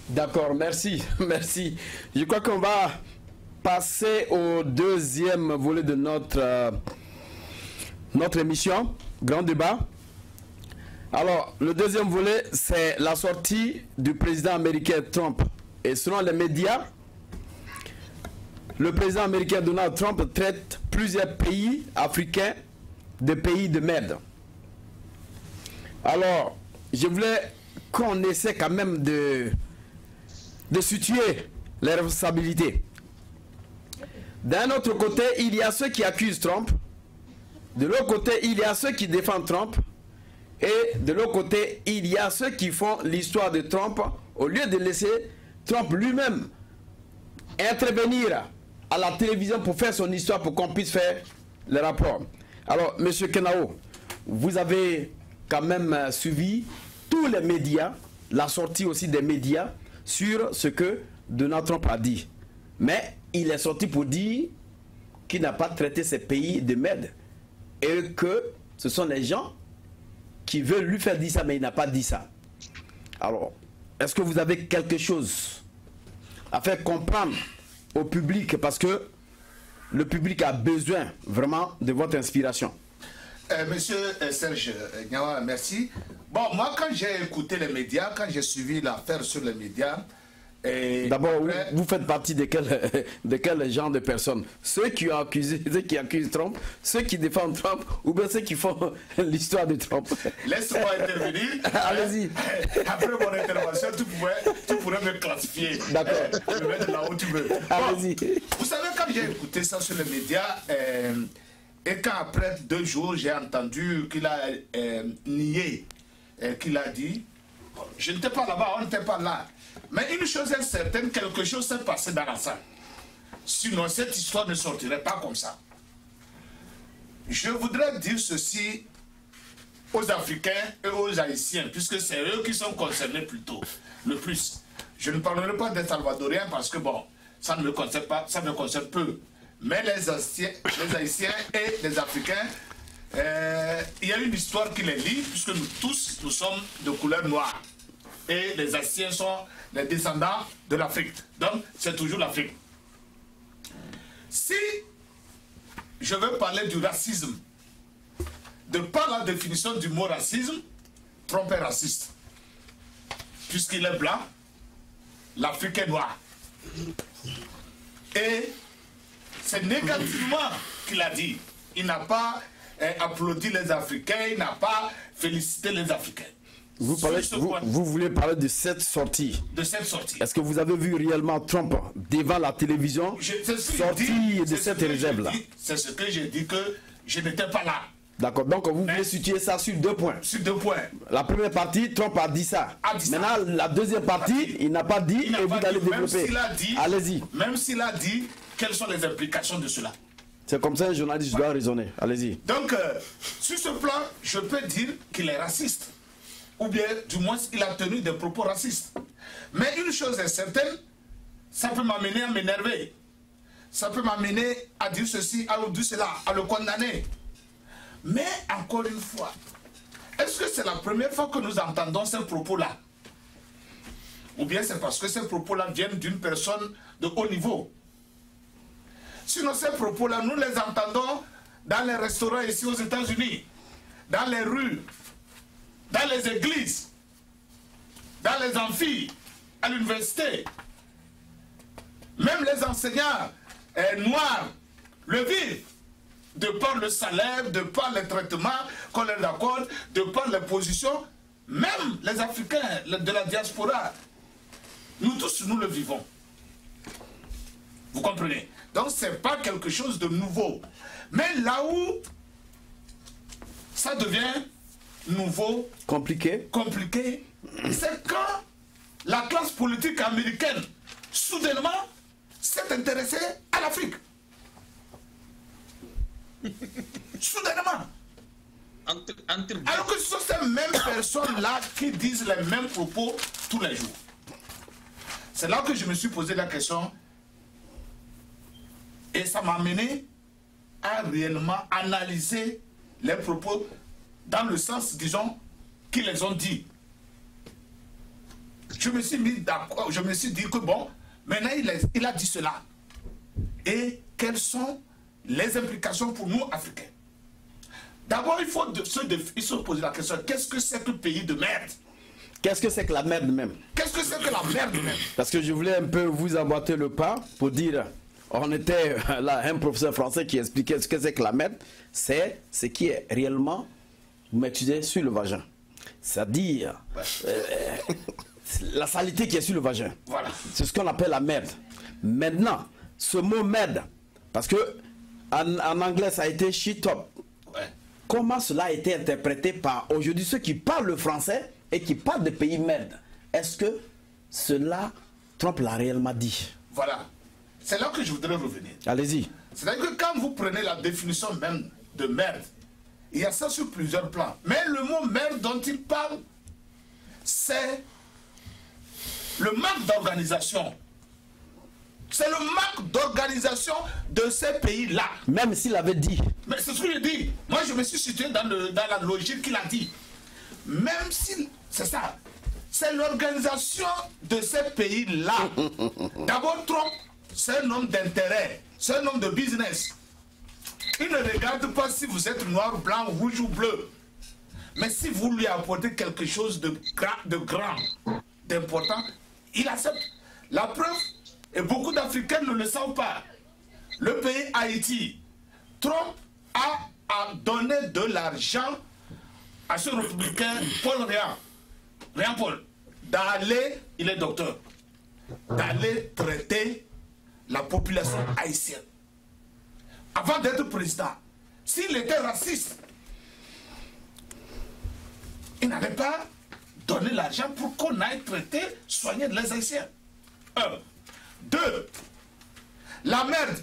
D'accord, merci, merci. Je crois qu'on va passer au deuxième volet de notre émission, Grand Débat. Alors, le deuxième volet, c'est la sortie du président américain Trump. Et selon les médias, le président américain Donald Trump traite plusieurs pays africains de pays de merde. Alors, je voulais qu'on essaie quand même de situer les responsabilités. D'un autre côté, il y a ceux qui accusent Trump. De l'autre côté, il y a ceux qui défendent Trump. Et de l'autre côté, il y a ceux qui font l'histoire de Trump au lieu de laisser Trump lui-même intervenir à la télévision pour faire son histoire, pour qu'on puisse faire les rapports. Alors, M. Kenao, vous avez quand même suivi tous les médias, la sortie aussi des médias sur ce que Donald Trump a dit. Mais il est sorti pour dire qu'il n'a pas traité ces pays de merde et que ce sont les gens qui veulent lui faire dire ça, mais il n'a pas dit ça. Alors, est-ce que vous avez quelque chose à faire comprendre au public, parce que le public a besoin vraiment de votre inspiration? Monsieur Serge Niawa, merci. Bon, moi, quand j'ai écouté les médias, quand j'ai suivi l'affaire sur les médias... D'abord, vous faites partie de quel genre de personnes? Ceux qui ont accusé, ceux qui accusent Trump, ceux qui défendent Trump, ou bien ceux qui font l'histoire de Trump? Laisse-moi intervenir. Allez-y. Après mon intervention, tu pourrais me classifier. D'accord. Me mettre là où tu veux. Allez-y. Vous savez, quand j'ai écouté ça sur les médias, et quand après 2 jours, j'ai entendu qu'il a nié, qu'il a dit, je n'étais pas là-bas, on n'était pas là. Mais une chose est certaine, quelque chose s'est passé dans la salle. Sinon, cette histoire ne sortirait pas comme ça. Je voudrais dire ceci aux Africains et aux Haïtiens, puisque c'est eux qui sont concernés plutôt, le plus. Je ne parlerai pas des Salvadoriens parce que, bon, ça ne me concerne pas, ça me concerne peu. Mais les Haïtiens et les Africains, il y a une histoire qui les lie, puisque nous tous, nous sommes de couleur noire. Et les Haïtiens sont les descendants de l'Afrique. Donc, c'est toujours l'Afrique. Si je veux parler du racisme, de par la définition du mot racisme, Trump est raciste. Puisqu'il est blanc, l'Afrique est noire. Et c'est négativement qu'il a dit. Il n'a pas applaudi les Africains, il n'a pas félicité les Africains. Vous voulez parler de cette sortie? De cette sortie. Est-ce que vous avez vu réellement Trump devant la télévision sortir de cette réserve-là? C'est ce que j'ai dit, que je n'étais pas là. D'accord, donc vous voulez situer ça sur 2 points. Sur 2 points. La première partie, Trump a dit ça. Maintenant, la deuxième partie, il n'a pas dit, et vous allez développer. Allez-y. Même s'il a dit, quelles sont les implications de cela? C'est comme ça un journaliste doit raisonner. Allez-y. Donc, sur ce plan, je peux dire qu'il est raciste. Ou bien, du moins, il a tenu des propos racistes. Mais une chose est certaine, ça peut m'amener à m'énerver. Ça peut m'amener à dire ceci, à dire cela, à le condamner. Mais, encore une fois, est-ce que c'est la première fois que nous entendons ces propos-là? Ou bien c'est parce que ces propos-là viennent d'une personne de haut niveau? Sinon, ces propos-là, nous les entendons dans les restaurants ici aux États-Unis, dans les rues, dans les églises, dans les amphis, à l'université. Même les enseignants noirs le vivent, de par le salaire, de par les traitements qu'on leur accorde, de par les positions. Même les Africains de la diaspora, nous tous, nous le vivons. Vous comprenez? Donc, ce n'est pas quelque chose de nouveau. Mais là où ça devient nouveau, compliqué, c'est quand la classe politique américaine, soudainement, s'est intéressée à l'Afrique. Soudainement. Alors que ce sont ces mêmes personnes-là qui disent les mêmes propos tous les jours. C'est là que je me suis posé la question. Et ça m'a amené à réellement analyser les propos dans le sens, disons, qu'ils les ont dit. je me suis mis d'accord, je me suis dit que bon, maintenant il a dit cela. Et quelles sont les implications pour nous, Africains? D'abord, il faut se poser la question, qu'est-ce que c'est que le pays de merde? Qu'est-ce que c'est que la merde même? Qu'est-ce que c'est que la merde même? Parce que je voulais un peu vous emboîter le pas pour dire, on était là, un professeur français qui expliquait ce que c'est que la merde, c'est ce qui est réellement, vous m'excusez, sur le vagin. C'est-à-dire, la saleté qui est sur le vagin. Voilà. C'est ce qu'on appelle la merde. Maintenant, ce mot merde, parce que en anglais ça a été shit up. Ouais. Comment cela a été interprété par aujourd'hui ceux qui parlent le français et qui parlent de pays merde? Est-ce que cela, Trump l'a réellement dit? Voilà. C'est là que je voudrais revenir. Allez-y. C'est-à-dire que quand vous prenez la définition même de merde, il y a ça sur plusieurs plans. Mais le mot merde dont il parle, c'est le manque d'organisation. C'est le manque d'organisation de ces pays-là. Même s'il avait dit. Mais c'est ce que je dis. Moi, je me suis situé dans la logique qu'il a dit. Même si... C'est ça. C'est l'organisation de ces pays-là. D'abord, Trump, c'est un homme d'intérêt. C'est un homme de business. Il ne regarde pas si vous êtes noir, blanc, rouge ou bleu. Mais si vous lui apportez quelque chose de grand, d'important, il accepte. La preuve, et beaucoup d'Africains ne le savent pas. Le pays Haïti, Trump a donné de l'argent à ce républicain Paul Réan Paul, d'aller, il est docteur, d'aller traiter la population haïtienne. Avant d'être président, s'il était raciste, il n'avait pas donné l'argent pour qu'on aille traiter, soigner les Haïtiens. 1. 2. La merde.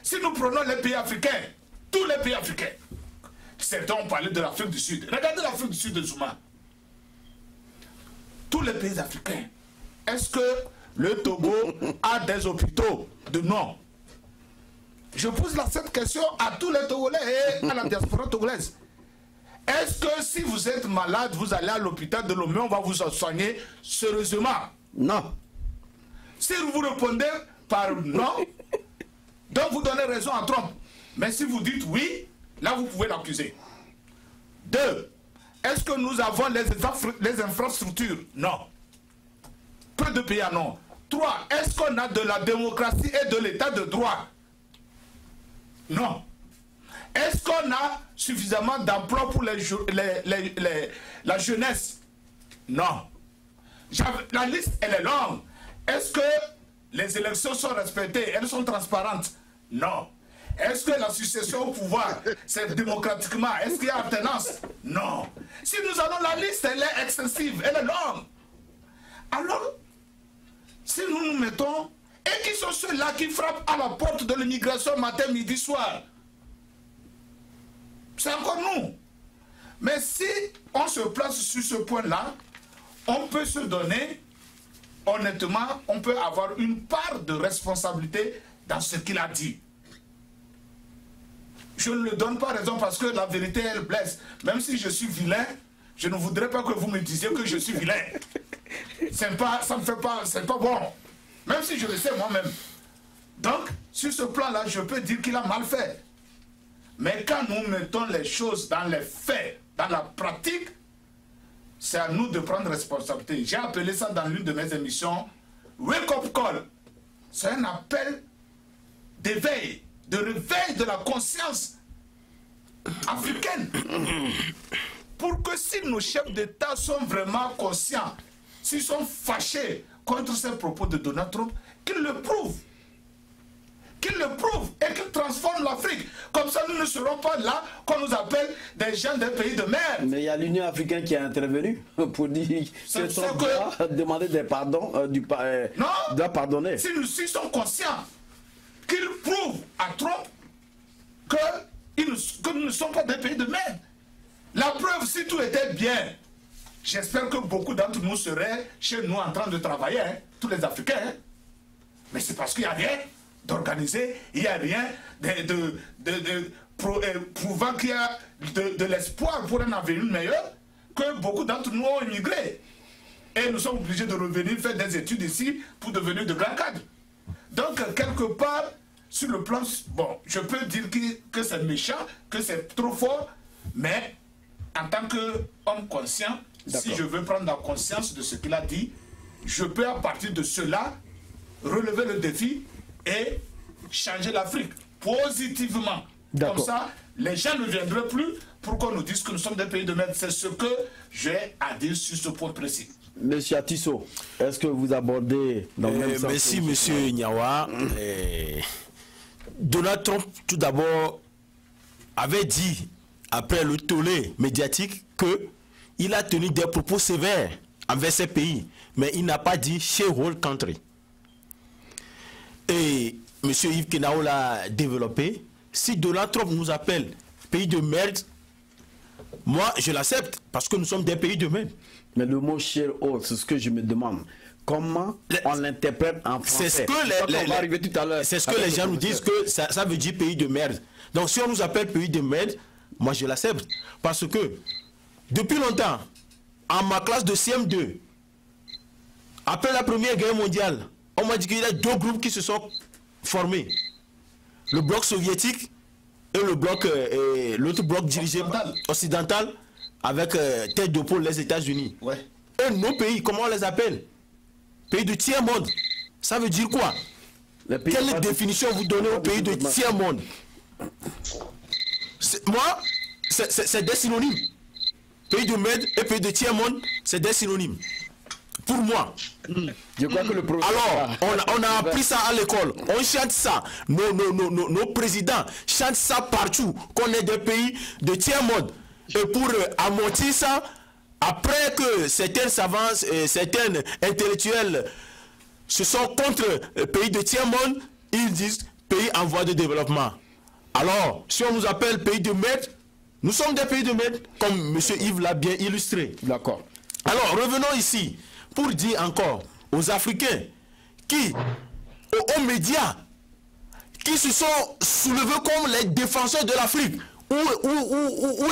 Si nous prenons les pays africains, tous les pays africains, certains ont parlé de l'Afrique du Sud. Regardez l'Afrique du Sud de Zuma. Tous les pays africains, est-ce que le Togo a des hôpitaux de non? Je pose cette question à tous les Togolais et à la diaspora togolaise. Est-ce que si vous êtes malade, vous allez à l'hôpital de Lomé, on va vous soigner sérieusement? Non. Si vous répondez par non, donc vous donnez raison à Trump. Mais si vous dites oui, là vous pouvez l'accuser. 2. Est-ce que nous avons les infrastructures? Non. Peu de pays en ont. 3. Est-ce qu'on a de la démocratie et de l'état de droit? Non. Est-ce qu'on a suffisamment d'emplois pour la jeunesse? Non. La liste, elle est longue. Est-ce que les élections sont respectées? Elles sont transparentes? Non. Est-ce que la succession au pouvoir, c'est démocratiquement? Est-ce qu'il y a alternance? Non. Si nous allons, la liste, elle est extensive, elle est longue. Alors, si nous nous mettons... Et qui sont ceux-là qui frappent à la porte de l'immigration matin, midi, soir? C'est encore nous. Mais si on se place sur ce point-là, on peut se donner, honnêtement, on peut avoir une part de responsabilité dans ce qu'il a dit. Je ne le donne pas raison parce que la vérité, elle blesse. Même si je suis vilain, je ne voudrais pas que vous me disiez que je suis vilain. Ça me fait pas, c'est pas bon. Même si je le sais moi-même. Donc, sur ce plan-là, je peux dire qu'il a mal fait. Mais quand nous mettons les choses dans les faits, dans la pratique, c'est à nous de prendre responsabilité. J'ai appelé ça dans l'une de mes émissions Wake Up Call. C'est un appel d'éveil, de réveil de la conscience africaine. Pour que si nos chefs d'État sont vraiment conscients, s'ils sont fâchés contre ces propos de Donald Trump, qu'ils le prouvent. Qu'ils le prouvent et qu'ils transforment l'Afrique. Comme ça, nous ne serons pas là qu'on nous appelle des gens des pays de merde. Mais il y a l'Union africaine qui est intervenue pour dire que Trump doit demander des pardons, doit pardonner. Si nous sommes conscients qu'ils prouvent à Trump que nous ne sommes pas des pays de merde. La preuve, si tout était bien, j'espère que beaucoup d'entre nous seraient chez nous en train de travailler, hein, tous les Africains. Hein. Mais c'est parce qu'il n'y a rien d'organisé, il n'y a rien prouvant qu'il y a de l'espoir pour un avenir meilleur que beaucoup d'entre nous ont immigré. Et nous sommes obligés de revenir faire des études ici pour devenir de grands cadres. Donc, quelque part, sur le plan... Bon, je peux dire que c'est méchant, que c'est trop fort, mais en tant qu'homme conscient, si je veux prendre la conscience de ce qu'il a dit, je peux à partir de cela relever le défi et changer l'Afrique positivement. Comme ça, les gens ne viendraient plus pour qu'on nous dise que nous sommes des pays de merde. C'est ce que j'ai à dire sur ce point précis. Monsieur Atisso, est-ce que vous abordez dans le même sens? Merci, monsieur Nyawa. Donald Trump, tout d'abord, avait dit, après le tollé médiatique, qu'il a tenu des propos sévères envers ces pays, mais il n'a pas dit shareholder country. Et monsieur Yves Kenao l'a développé. Si Donald Trump nous appelle pays de merde, moi je l'accepte parce que nous sommes des pays de merde. Mais le mot shareholder, c'est ce que je me demande. Comment on l'interprète en français? C'est ce que les gens nous disent, que ça veut dire pays de merde. Donc si on nous appelle pays de merde, moi je l'accepte. Parce que depuis longtemps, en ma classe de CM2, après la Première Guerre mondiale, on m'a dit qu'il y a deux groupes qui se sont formés. Le bloc soviétique et le bloc, l'autre bloc dirigé occidental avec tête de pôle les États-Unis. Ouais. Et nos pays, comment on les appelle? Pays de tiers-monde. Ça veut dire quoi? Quelle définition vous donnez aux pays de tiers-monde? Moi, c'est des synonymes. Pays de merde et pays de tiers-monde, c'est des synonymes. Pour moi. Je crois que le alors, on a appris ça à l'école. On chante ça. Nos présidents chantent ça partout. Qu'on est des pays de tiers-monde. Et pour amortir ça, après que certains savants, certains intellectuels se sont contre le pays de tiers-monde, ils disent pays en voie de développement. Alors, si on nous appelle pays de merde, nous sommes des pays de merde, comme M. Yves l'a bien illustré. D'accord. Alors, revenons ici pour dire encore aux Africains qui, aux médias, qui se sont soulevés comme les défenseurs de l'Afrique. Où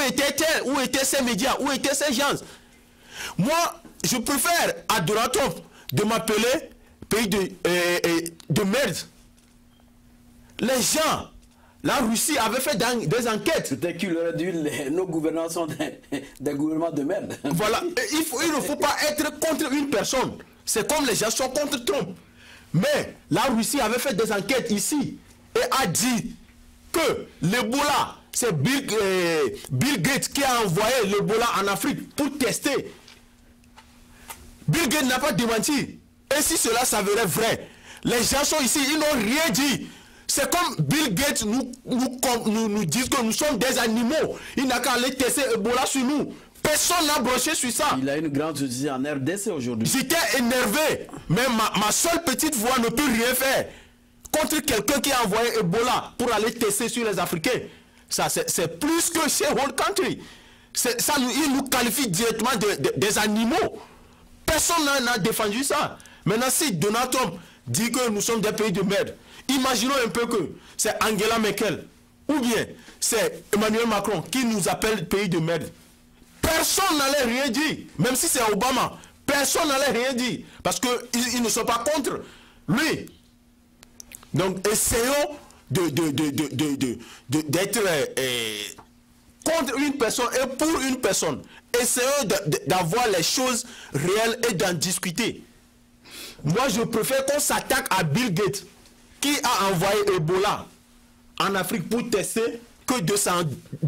étaient ces médias? Où étaient ces gens? Moi, je préfère à Donald Trump de m'appeler pays de merde. Les gens, la Russie avait fait des enquêtes. C'était qu'il aurait dit nos gouvernants sont des gouvernements de merde. Voilà, il ne faut pas être contre une personne. C'est comme les gens sont contre Trump. Mais la Russie avait fait des enquêtes ici et a dit que l'Ebola, c'est Bill Gates qui a envoyé l'Ebola en Afrique pour tester. Bill Gates n'a pas démenti. Et si cela s'avérait vrai, les gens sont ici, ils n'ont rien dit. C'est comme Bill Gates nous dit que nous sommes des animaux. Il n'a qu'à aller tester Ebola sur nous. Personne n'a broché sur ça. Il a une grande société en RDC aujourd'hui. J'étais énervé. Mais ma seule petite voix ne peut rien faire contre quelqu'un qui a envoyé Ebola pour aller tester sur les Africains. Ça, c'est plus que shareholder country. Ça, il nous qualifie directement des animaux. Personne n'a défendu ça. Maintenant, si Donald Trump dit que nous sommes des pays de merde, imaginons un peu que c'est Angela Merkel ou bien c'est Emmanuel Macron qui nous appelle pays de merde. Personne n'allait rien dire. Même si c'est Obama, personne n'allait rien dire. Parce qu'ils ne sont pas contre lui. Donc, essayons d'être contre une personne et pour une personne. Essayons d'avoir les choses réelles et d'en discuter. Moi, je préfère qu'on s'attaque à Bill Gates, qui a envoyé Ebola en Afrique pour tester, que de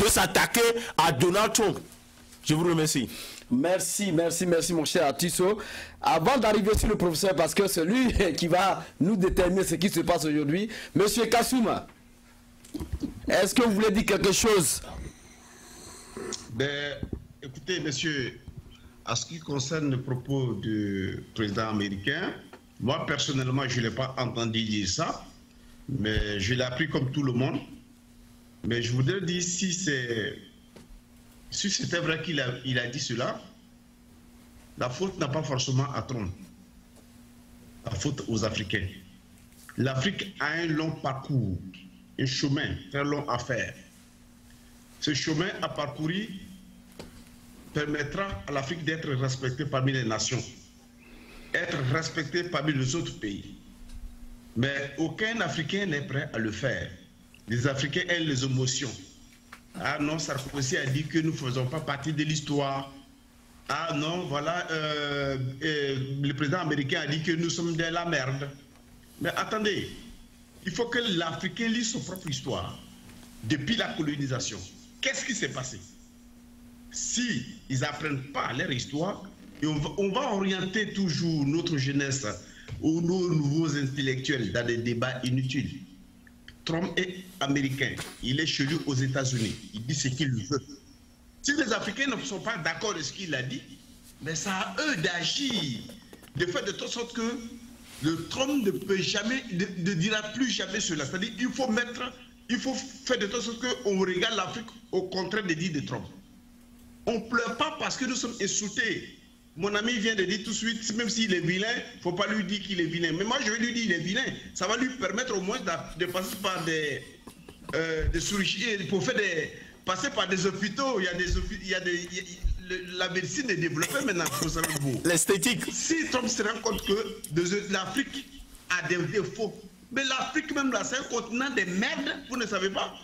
s'attaquer à Donald Trump. Je vous remercie. Merci mon cher Atisso. Avant d'arriver sur le professeur, parce que c'est lui qui va nous déterminer ce qui se passe aujourd'hui, monsieur Kassouma, est-ce que vous voulez dire quelque chose? Ben, écoutez, monsieur, à ce qui concerne le propos du président américain, moi personnellement, je ne l'ai pas entendu dire ça, mais je l'ai appris comme tout le monde. Mais je voudrais dire, si c'était vrai qu'il a dit cela, la faute n'a pas forcément à Trump. La faute aux Africains. L'Afrique a un long parcours, un chemin très long à faire. Ce chemin à parcourir permettra à l'Afrique d'être respectée parmi les nations. être respecté parmi les autres pays. Mais aucun Africain n'est prêt à le faire. Les Africains aiment les émotions. Ah non, Sarkozy a dit que nous ne faisons pas partie de l'histoire. Ah non, voilà, le président américain a dit que nous sommes de la merde. Mais attendez, il faut que l'Africain lise son propre histoire. Depuis la colonisation, qu'est-ce qui s'est passé? Si ils n'apprennent pas leur histoire, et on va orienter toujours notre jeunesse ou nos nouveaux intellectuels dans des débats inutiles. Trump est américain, il est chez lui aux États-Unis, il dit ce qu'il veut. Si les Africains ne sont pas d'accord avec ce qu'il a dit, mais c'est à eux d'agir, de faire de telle sorte que le Trump ne peut jamais, ne dira plus jamais cela. C'est-à-dire qu'il faut faire de telle sorte qu'on regarde l'Afrique au contraire des dits de Trump. On ne pleure pas parce que nous sommes insultés. Mon ami vient de dire tout de suite, même s'il est vilain, il ne faut pas lui dire qu'il est vilain. Mais moi, je vais lui dire qu'il est vilain. Ça va lui permettre au moins de passer par des chirurgies, pour faire passer par des hôpitaux. La médecine est développée maintenant. L'esthétique. Si Trump se rend compte que l'Afrique a des défauts, mais l'Afrique même là, c'est un continent de merde, vous ne savez pas.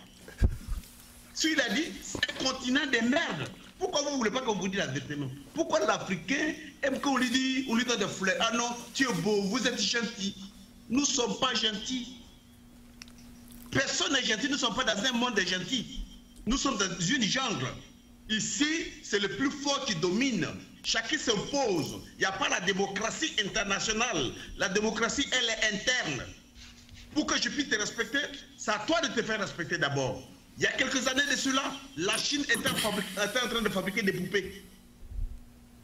Si il a dit, c'est un continent de merde. Pourquoi vous ne voulez pas qu'on vous dise la vérité même? Pourquoi l'Africain aime qu'on lui dit, on lui donne des fleurs? Ah non, tu es beau, vous êtes gentil. Nous ne sommes pas gentils. Personne n'est gentil, nous ne sommes pas dans un monde de gentils. Nous sommes dans une jungle. Ici, c'est le plus fort qui domine. Chacun s'impose. Il n'y a pas la démocratie internationale. La démocratie, elle est interne. Pour que je puisse te respecter, c'est à toi de te faire respecter d'abord. Il y a quelques années de cela, la Chine était en train de fabriquer des poupées.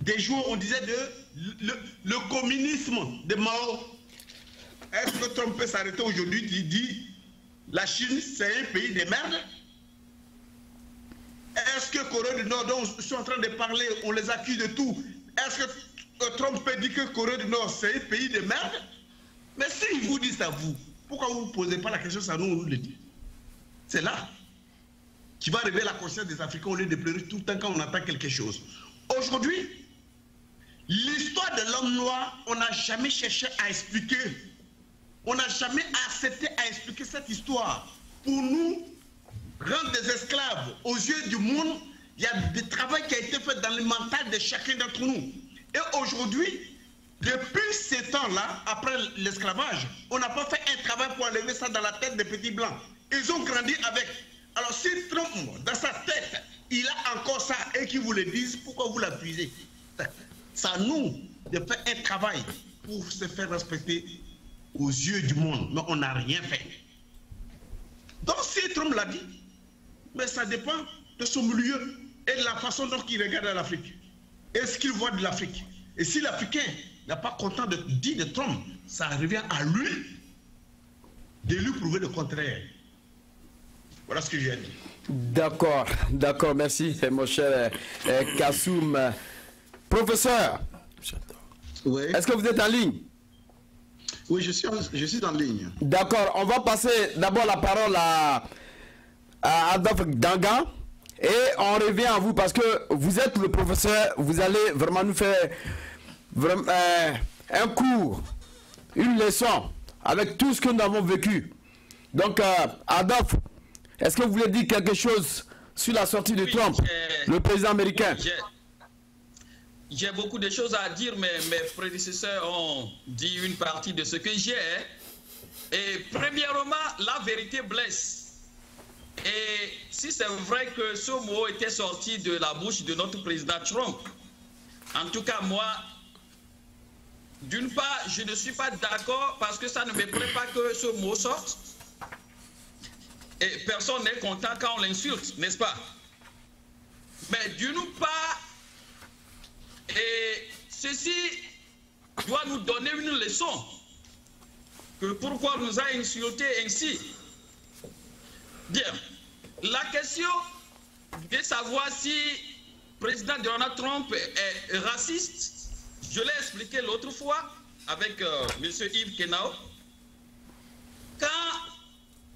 Des jours, on disait le communisme de Mao. Est-ce que Trump peut s'arrêter aujourd'hui? Il dit la Chine, c'est un pays de merde. Est-ce que Corée du Nord, dont je suis en train de parler, on les accuse de tout? Est-ce que Trump peut dire que Corée du Nord, c'est un pays de merde? Mais s'il vous dit ça, vous, pourquoi vous ne posez pas la question, ça nous, on nous le dit? C'est là qui va réveiller la conscience des Africains au lieu de pleurer tout le temps quand on entend quelque chose. Aujourd'hui, l'histoire de l'homme noir, on n'a jamais cherché à expliquer. On n'a jamais accepté à expliquer cette histoire. Pour nous, rendre des esclaves aux yeux du monde, il y a du travail qui a été fait dans le mental de chacun d'entre nous. Et aujourd'hui, depuis ces temps-là, après l'esclavage, on n'a pas fait un travail pour enlever ça dans la tête des petits blancs. Ils ont grandi avec. Alors si Trump, dans sa tête, il a encore ça et qu'ils vous le disent, pourquoi vous l'accusez? C'est à nous de faire un travail pour se faire respecter aux yeux du monde. Mais on n'a rien fait. Donc si Trump l'a dit, mais ça dépend de son milieu et de la façon dont il regarde l'Afrique. Et ce qu'il voit de l'Afrique. Et si l'Africain n'est pas content de dire de Trump, ça revient à lui de lui prouver le contraire. Voilà ce que j'ai dit. D'accord, d'accord, merci mon cher Kassoum. Professeur, oui. Est-ce que vous êtes en ligne? Oui, je suis en ligne. D'accord, on va passer d'abord la parole à Adolphe Danga et on revient à vous parce que vous êtes le professeur, vous allez vraiment nous faire un cours, une leçon avec tout ce que nous avons vécu. Donc Adolphe, est-ce que vous voulez dire quelque chose sur la sortie de Trump, le président américain? J'ai beaucoup de choses à dire, mais mes prédécesseurs ont dit une partie de ce que j'ai. Et premièrement, la vérité blesse. Et si c'est vrai que ce mot était sorti de la bouche de notre président Trump, en tout cas moi, d'une part, je ne suis pas d'accord parce que ça ne me plaît pas que ce mot sorte. Et personne n'est content quand on l'insulte, n'est-ce pas? Mais d'une part, et ceci doit nous donner une leçon. Que pourquoi nous a insultés ainsi? Bien, la question de savoir si le président Donald Trump est raciste, je l'ai expliqué l'autre fois avec M. Yves Kenao. Quand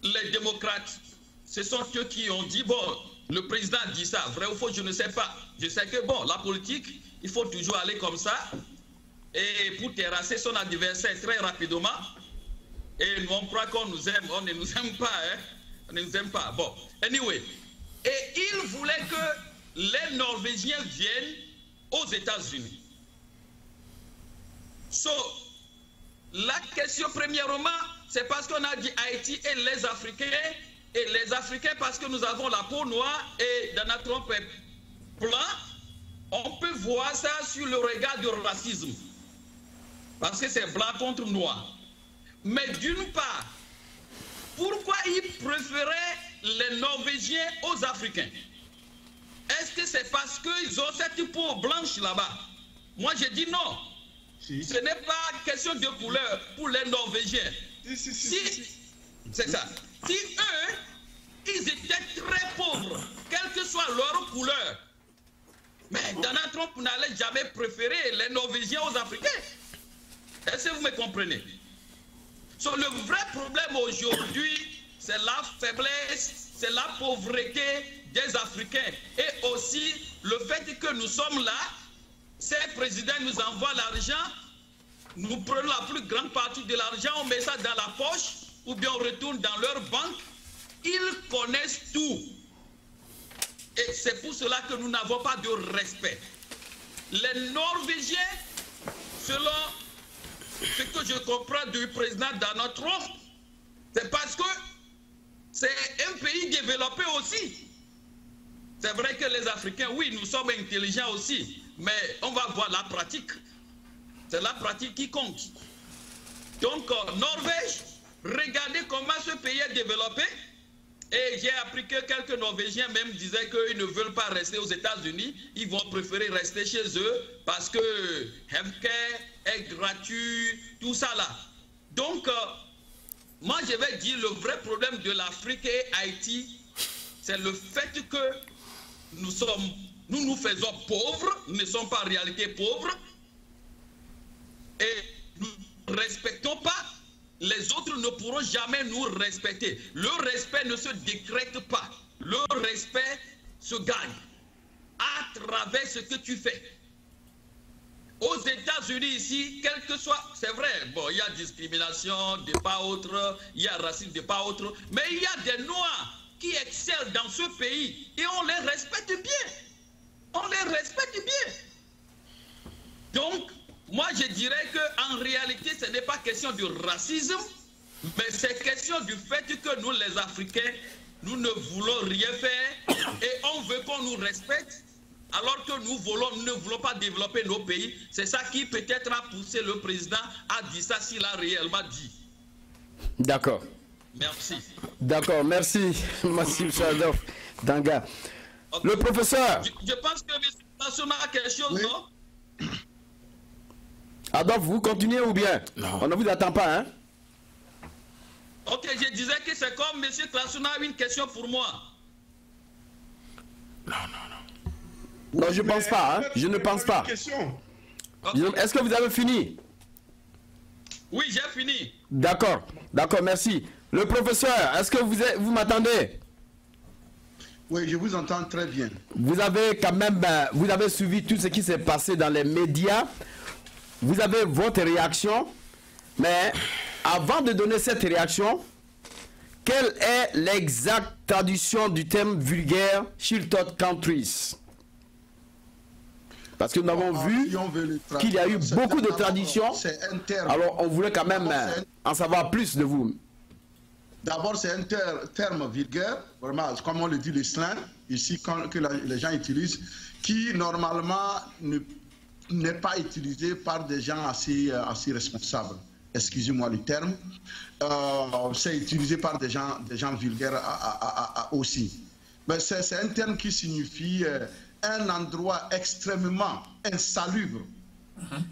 les démocrates, ce sont eux qui ont dit, bon, le président dit ça, vrai ou faux, je ne sais pas. Je sais que, bon, la politique, il faut toujours aller comme ça. et pour terrasser son adversaire très rapidement. Et nous, on croit qu'on nous aime, on ne nous aime pas, hein? On ne nous aime pas. Bon, anyway. Et il voulait que les Norvégiens viennent aux États-Unis. So, la question premièrement, c'est parce qu'on a dit Haïti et les Africains parce que nous avons la peau noire et Donald Trump est blanc. On peut voir ça sur le regard du racisme. Parce que c'est blanc contre noir. Mais d'une part, pourquoi ils préféraient les Norvégiens aux Africains? Est-ce que c'est parce qu'ils ont cette peau blanche là-bas? Moi, je dis non. Si. Ce n'est pas question de couleur pour les Norvégiens. Si, c'est ça. Si eux, ils étaient très pauvres, quelle que soit leur couleur, mais Donald Trump n'allait jamais préférer les Norvégiens aux Africains. Est-ce que vous me comprenez? So, le vrai problème aujourd'hui, c'est la faiblesse, c'est la pauvreté des Africains. Et aussi le fait que nous sommes là, ces présidents nous envoient l'argent, nous prenons la plus grande partie de l'argent, on met ça dans la poche, ou bien on retourne dans leur banque. Ils connaissent tout. Et c'est pour cela que nous n'avons pas de respect. Les Norvégiens, selon ce que je comprends du président Donald Trump, c'est parce que c'est un pays développé aussi. C'est vrai que les Africains, oui, nous sommes intelligents aussi, mais on va voir la pratique. C'est la pratique qui compte. Donc, Norvège, regardez comment ce pays est développé. Et j'ai appris que quelques Norvégiens même disaient qu'ils ne veulent pas rester aux États-Unis. Ils vont préférer rester chez eux parce que healthcare est gratuit, tout ça là. Donc, moi je vais dire le vrai problème de l'Afrique et Haïti, c'est le fait que nous nous faisons pauvres, nous ne sommes pas en réalité pauvres. Et nous ne respectons pas. Les autres ne pourront jamais nous respecter. Le respect ne se décrète pas. Le respect se gagne à travers ce que tu fais. Aux États-Unis ici, quel que soit, c'est vrai, bon, il y a discrimination de part autre, il y a racisme de part autre, mais il y a des Noirs qui excellent dans ce pays et on les respecte bien. On les respecte bien. Donc, moi, je dirais qu'en réalité, ce n'est pas question du racisme, mais c'est question du fait que nous, les Africains, nous ne voulons rien faire et on veut qu'on nous respecte, alors que nous ne voulons pas développer nos pays. C'est ça qui peut-être a poussé le président à dire ça s'il a réellement dit. D'accord. Merci. D'accord, merci, Massim Chadov Danga. Okay. Le professeur. Je pense que M. Nassona a quelque chose, oui. Non? Adolphe, vous continuez ou bien? Non. On ne vous attend pas, hein? Ok, je disais que c'est comme M. Klassouna a une question pour moi. Non. Non, je ne pense pas, hein? Je ne pense pas. Okay. Est-ce que vous avez fini? Oui, j'ai fini. D'accord, merci. Le professeur, est-ce que vous m'attendez? Oui, je vous entends très bien. Vous avez quand même, vous avez suivi tout ce qui s'est passé dans les médias. Vous avez votre réaction, mais avant de donner cette réaction, quelle est l'exacte traduction du terme vulgaire Shiltot Countries? Parce que nous avons vu qu'il y a eu beaucoup de traductions. Alors on voulait quand même en savoir plus de vous. D'abord, c'est un terme vulgaire, vraiment, comme on le dit, le slang, ici, que les gens utilisent, qui normalement n'est pas utilisé par des gens assez responsables. Excusez-moi le terme. C'est utilisé par des gens vulgaires aussi. Mais c'est un terme qui signifie un endroit extrêmement insalubre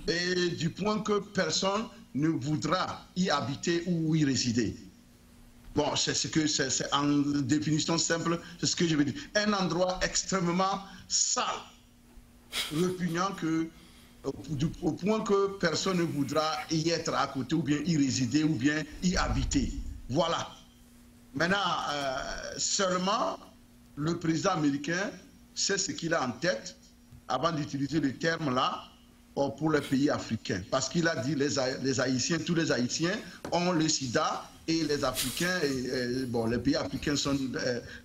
et du point que personne ne voudra y habiter ou y résider. Bon, c'est en définition simple, c'est ce que je veux dire. Un endroit extrêmement sale, répugnant au point que personne ne voudra y être à côté ou bien y résider ou bien y habiter. Voilà. Maintenant, seulement le président américain sait ce qu'il a en tête avant d'utiliser le terme là. pour les pays africains. Parce qu'il a dit les Haïtiens, tous les Haïtiens ont le sida et les Africains, bon, les pays africains sont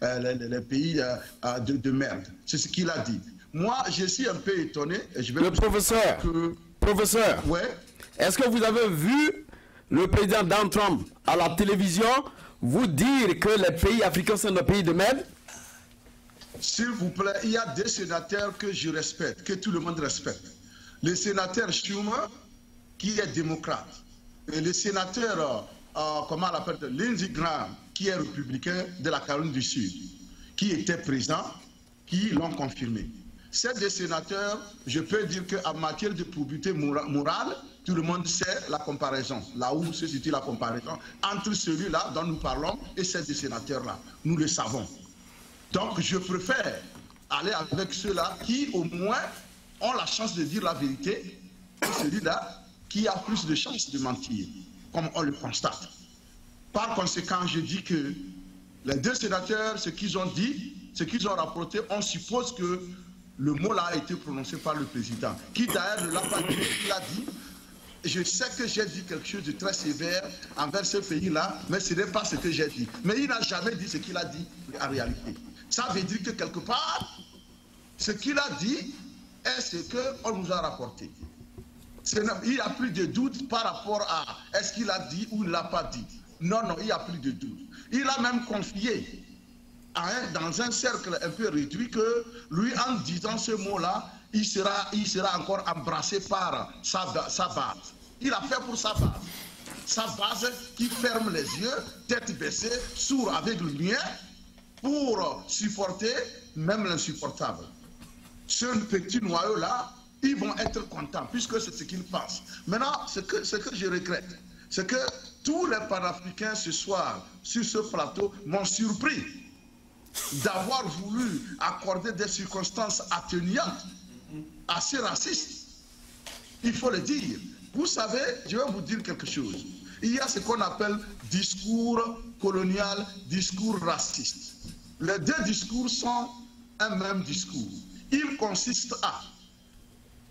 les pays de merde. C'est ce qu'il a dit. Moi, je suis un peu étonné. Et je vais le professeur, ouais. Est-ce que vous avez vu le président Donald Trump à la télévision vous dire que les pays africains sont des pays de merde? S'il vous plaît, il y a des sénateurs que je respecte, que tout le monde respecte. Le sénateur Schumer, qui est démocrate, et le sénateur, comment on l'appelle, Lindsey Graham, qui est républicain de la Caroline du Sud, qui était présent, qui l'ont confirmé. Ces deux sénateurs, je peux dire qu'en matière de probité morale, tout le monde sait la comparaison, là où se situe la comparaison entre celui-là dont nous parlons et ces deux sénateurs-là. Nous le savons. Donc, je préfère aller avec ceux-là qui, au moins, ont la chance de dire la vérité, que celui-là qui a plus de chances de mentir, comme on le constate. Par conséquent, je dis que les deux sénateurs, ce qu'ils ont dit, ce qu'ils ont rapporté, on suppose que le mot-là a été prononcé par le président, qui d'ailleurs ne l'a pas dit, il a dit. Je sais que j'ai dit quelque chose de très sévère envers ce pays-là, mais ce n'est pas ce que j'ai dit. Mais il n'a jamais dit ce qu'il a dit en réalité. Ça veut dire que quelque part, ce qu'il a dit est ce qu'on nous a rapporté. Il n'y a plus de doute par rapport à est-ce qu'il a dit ou il ne l'a pas dit. Non, non, il n'y a plus de doute. Il a même confié dans un cercle un peu réduit que lui, en disant ce mot-là, il sera encore embrassé par sa base. Il a fait pour sa base. Sa base qui ferme les yeux, tête baissée, sourd avec le mien, pour supporter même l'insupportable. Ce petit noyau-là, ils vont être contents, puisque c'est ce qu'ils pensent. Maintenant, ce que je regrette, c'est que tous les panafricains ce soir, sur ce plateau, m'ont surpris d'avoir voulu accorder des circonstances atténuantes assez racistes. Il faut le dire. Vous savez, je vais vous dire quelque chose. Il y a ce qu'on appelle discours colonial, discours raciste. Les deux discours sont un même discours. Il consiste à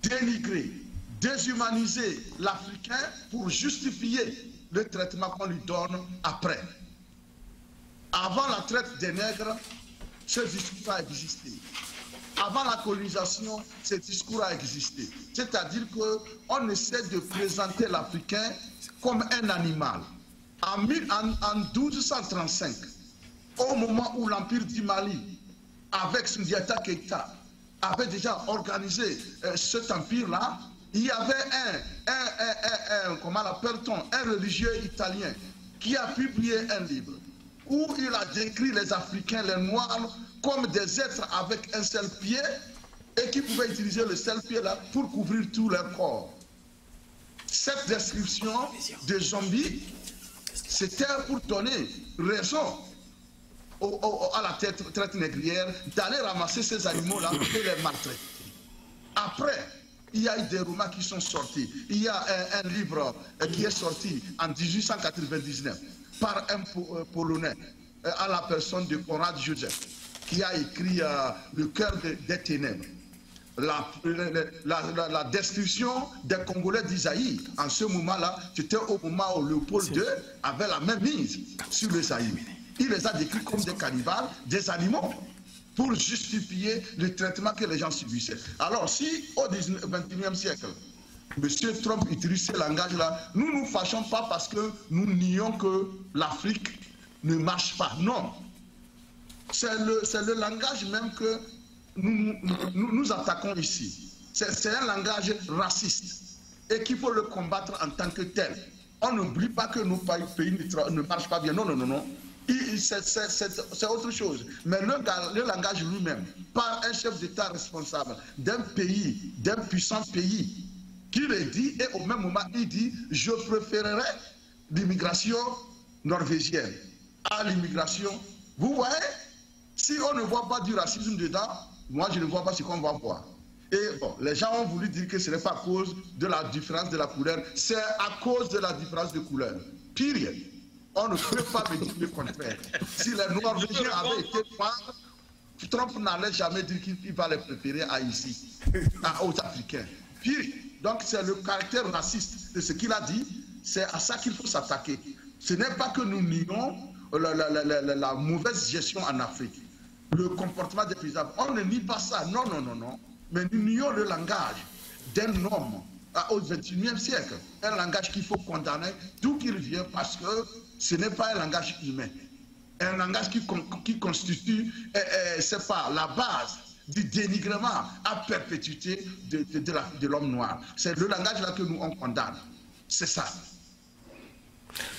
dénigrer, déshumaniser l'Africain pour justifier le traitement qu'on lui donne après. Avant la traite des nègres, ce discours a existé. Avant la colonisation, ce discours a existé. C'est-à-dire qu'on essaie de présenter l'Africain comme un animal. En 1235, au moment où l'Empire du Mali, avec Sundiata Keita, avait déjà organisé cet empire-là, il y avait comment l'appelle-t-on, un religieux italien qui a publié un livre où il a décrit les Africains, les Noirs, comme des êtres avec un seul pied et qui pouvaient utiliser le seul pied-là pour couvrir tout leur corps. Cette description de zombies, c'était pour donner raison à la traite négrière d'aller ramasser ces animaux-là et les maltraiter. Après, il y a eu des romans qui sont sortis. Il y a un livre qui est sorti en 1899 par un Polonais à la personne de Konrad Joseph, qui a écrit Le cœur des ténèbres. La description des Congolais d'Isaïe, en ce moment-là, c'était au moment où Léopold II avait la même mise sur les Zaïre. Il les a décrits comme des cannibales, des animaux, pour justifier le traitement que les gens subissaient. Alors, si au XXIe siècle, M. Trump utilise ce langage-là, nous ne nous fâchons pas parce que nous nions que l'Afrique ne marche pas. Non. C'est le langage même que nous attaquons ici. C'est un langage raciste et qu'il faut le combattre en tant que tel. On n'oublie pas que nos pays ne marchent pas bien. Non, non, non, non. C'est autre chose. Mais le langage lui-même, par un chef d'État responsable d'un pays, d'un puissant pays, qui le dit, et au même moment, il dit « Je préférerais l'immigration norvégienne à l'immigration. » Vous voyez, si on ne voit pas du racisme dedans, moi je ne vois pas ce qu'on va voir. Et bon, les gens ont voulu dire que ce n'est pas à cause de la différence de la couleur, c'est à cause de la différence de couleur. Pire. On ne peut pas me dire le contraire. Si les Norvégiens avaient été noirs, Trump n'allait jamais dire qu'il va les préférer à ici, aux Africains. Puis, Donc c'est le caractère raciste de ce qu'il a dit, c'est à ça qu'il faut s'attaquer. Ce n'est pas que nous nions la mauvaise gestion en Afrique, le comportement des paysans. On ne nie pas ça, non, non, non, non. Mais nous nions le langage d'un homme au XXIe siècle. Un langage qu'il faut condamner d'où qu'il vient parce que ce n'est pas un langage humain. Un langage qui constitue, c'est pas la base du dénigrement à perpétuité de l'homme noir. C'est le langage là que nous on condamne. C'est ça.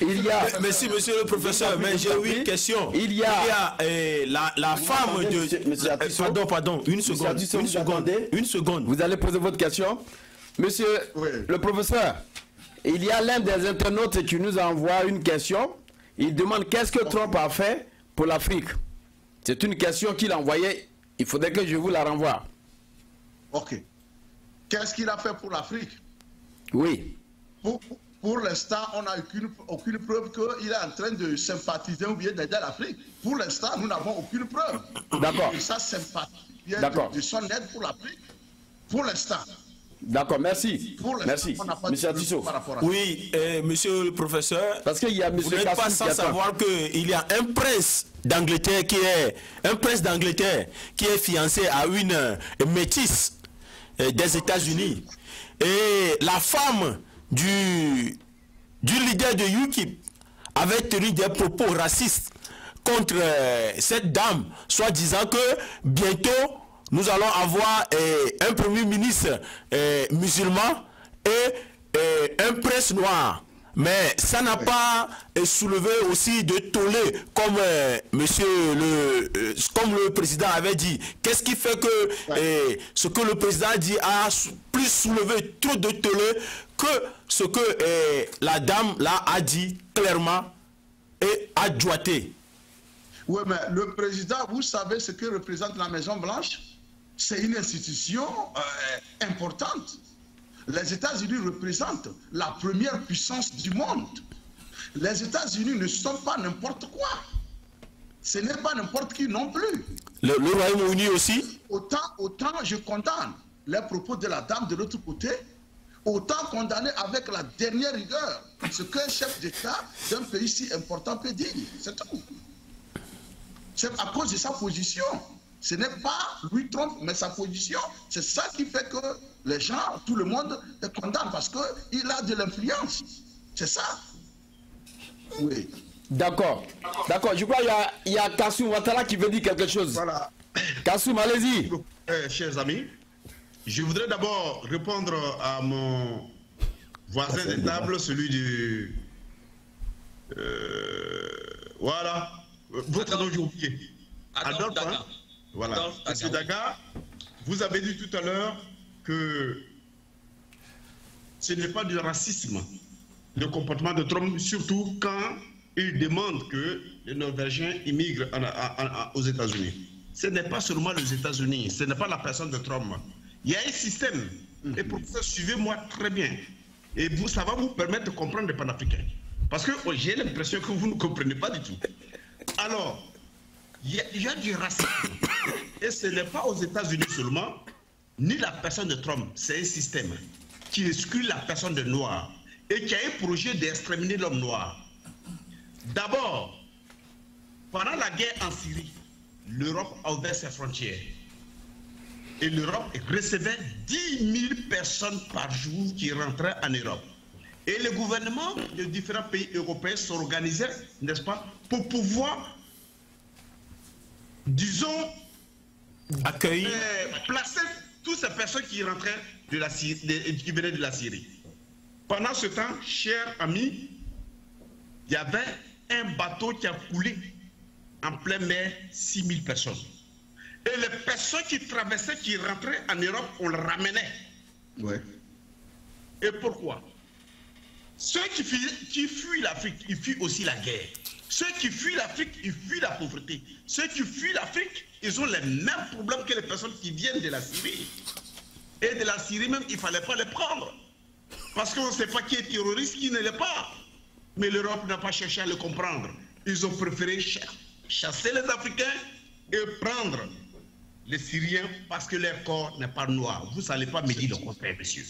Il y a... Merci, monsieur le professeur, mais j'ai une question. Il y a la femme de... Pardon, une seconde. Vous allez poser votre question. Monsieur le professeur, il y a l'un des internautes qui nous envoie une question. Il demande qu'est-ce que Trump a fait pour l'Afrique. C'est une question qu'il a envoyée. Il faudrait que je vous la renvoie. Ok. Qu'est-ce qu'il a fait pour l'Afrique? Oui. Pour l'instant, on n'a aucune preuve qu'il est en train de sympathiser ou bien d'aider l'Afrique. Pour l'instant, nous n'avons aucune preuve. D'accord. Et ça sympathie de son aide pour l'Afrique. Pour l'instant. D'accord, merci. Merci. Monsieur Tissot. Oui, monsieur le professeur. Parce qu'il y a monsieur vous n'êtes pas sans savoir qu'il y a un prince d'Angleterre qui est fiancé à une métisse des États-Unis. Et la femme du leader de UKIP avait tenu des propos racistes contre cette dame, soit disant que bientôt nous allons avoir un premier ministre musulman et un prince noir. Mais ça n'a pas soulevé aussi de tollé comme comme le président avait dit. Qu'est-ce qui fait que ce que le président a dit a plus soulevé trop de tollé que ce que la dame là a dit clairement et a doigté? Oui, mais le président, vous savez ce que représente la Maison Blanche? C'est une institution importante. Les États-Unis représentent la première puissance du monde. Les États-Unis ne sont pas n'importe quoi. Ce n'est pas n'importe qui non plus. Le Royaume-Uni aussi? Autant je condamne les propos de la dame de l'autre côté, autant condamner avec la dernière rigueur ce qu'un chef d'État d'un pays si important peut dire. C'est tout. C'est à cause de sa position. Ce n'est pas Louis Trump, mais sa position. C'est ça qui fait que les gens, tout le monde, le condamne parce qu'il a de l'influence. C'est ça. Oui. D'accord. D'accord. Je crois qu'il y a Kassoum Ouattara qui veut dire quelque chose. Voilà. Kassoum, allez-y. Chers amis, je voudrais d'abord répondre à mon voisin de table, celui du... voilà. Votre nom, j'ai oublié. Adolphe, hein? Voilà. Monsieur Daga, vous avez dit tout à l'heure que ce n'est pas du racisme, le comportement de Trump, surtout quand il demande que les Norvégiens immigrent aux États-Unis. Ce n'est pas seulement les États-Unis, ce n'est pas la personne de Trump. Il y a un système. Et pour ça, suivez-moi très bien. Et vous, ça va vous permettre de comprendre les panafricains. Parce que j'ai l'impression que vous ne comprenez pas du tout. Alors, il y a du racisme. Et ce n'est pas aux États-Unis seulement, ni la personne de Trump. C'est un système qui exclut la personne de noir et qui a un projet d'exterminer l'homme noir. D'abord, pendant la guerre en Syrie, l'Europe a ouvert ses frontières. Et l'Europe recevait 10 000 personnes par jour qui rentraient en Europe. Et les gouvernements de différents pays européens s'organisaient, n'est-ce pas, pour pouvoir, disons, accueillir, placer toutes ces personnes qui rentraient de la Syrie, qui venaient de la Syrie. Pendant ce temps, chers amis, il y avait un bateau qui a coulé en pleine mer 6 000 personnes. Et les personnes qui traversaient, qui rentraient en Europe, on les ramenait. Ouais. Et pourquoi? Ceux qui fuient l'Afrique, ils fuient aussi la guerre. Ceux qui fuient l'Afrique, ils fuient la pauvreté. Ceux qui fuient l'Afrique, ils ont les mêmes problèmes que les personnes qui viennent de la Syrie. Et de la Syrie même, il ne fallait pas les prendre. Parce qu'on ne sait pas qui est terroriste, qui ne l'est pas. Mais l'Europe n'a pas cherché à le comprendre. Ils ont préféré chasser les Africains et prendre les Syriens parce que leur corps n'est pas noir. Vous n'allez pas me dire le contraire, monsieur.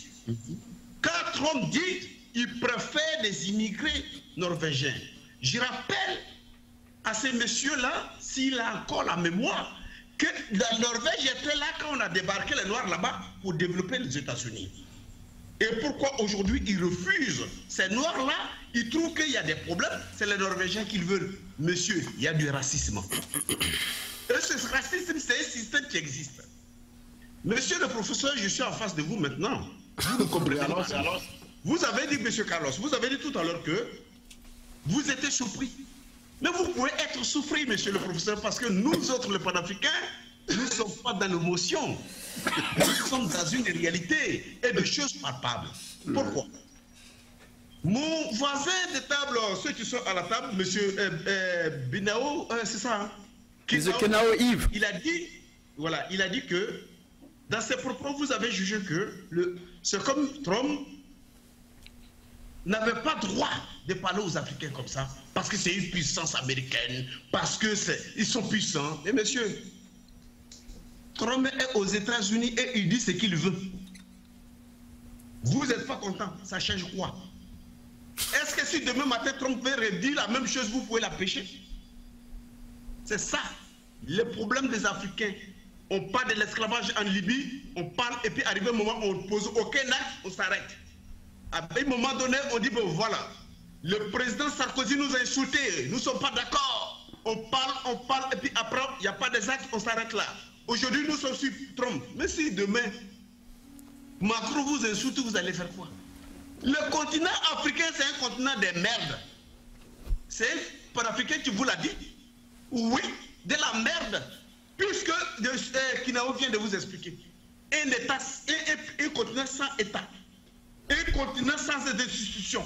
Trump dit qu'il préfère des immigrés norvégiens. Je rappelle à ces messieurs-là, s'il a encore la mémoire, que la Norvège était là quand on a débarqué les Noirs là-bas pour développer les États-Unis. Et pourquoi aujourd'hui ils refusent ces Noirs-là? Ils trouvent qu'il y a des problèmes. C'est les Norvégiens qu'ils veulent. Monsieur, il y a du racisme. Et ce racisme, c'est un système qui existe. Monsieur le professeur, je suis en face de vous maintenant. Vous me comprenez? Alors, vous avez dit, monsieur Carlos, vous avez dit tout à l'heure que vous étiez surpris. Mais vous pouvez être surpris, monsieur le professeur, parce que nous autres, les panafricains, nous ne sommes pas dans l'émotion. Nous sommes dans une réalité et des choses palpables. Pourquoi? Mon voisin de table, ceux qui sont à la table, monsieur Binao, c'est ça, hein? Monsieur Kenao Yves. Il a dit, voilà, il a dit que dans ses propos, vous avez jugé que c'est comme Trump n'avait pas droit de parler aux Africains comme ça, parce que c'est une puissance américaine, parce que ils sont puissants. Et monsieur, Trump est aux États-Unis et il dit ce qu'il veut. Vous n'êtes pas content, ça change quoi? Est-ce que si demain matin Trump veut redire la même chose, vous pouvez la pêcher? C'est ça, le problème des Africains. On parle de l'esclavage en Libye, on parle et puis arrivé un moment où on ne pose aucun acte, on s'arrête. À un moment donné, on dit, bon voilà, le président Sarkozy nous a insultés, nous ne sommes pas d'accord. On parle, et puis après, il n'y a pas des actes, on s'arrête là. Aujourd'hui, nous sommes sur Trump. Mais si demain, Macron vous insulte, vous allez faire quoi? Le continent africain, c'est un continent de merde. C'est un panafricain qui vous l'a dit? Oui, de la merde. Puisque Kinao vient de vous expliquer. Un continent sans État. Un continent sans institutions.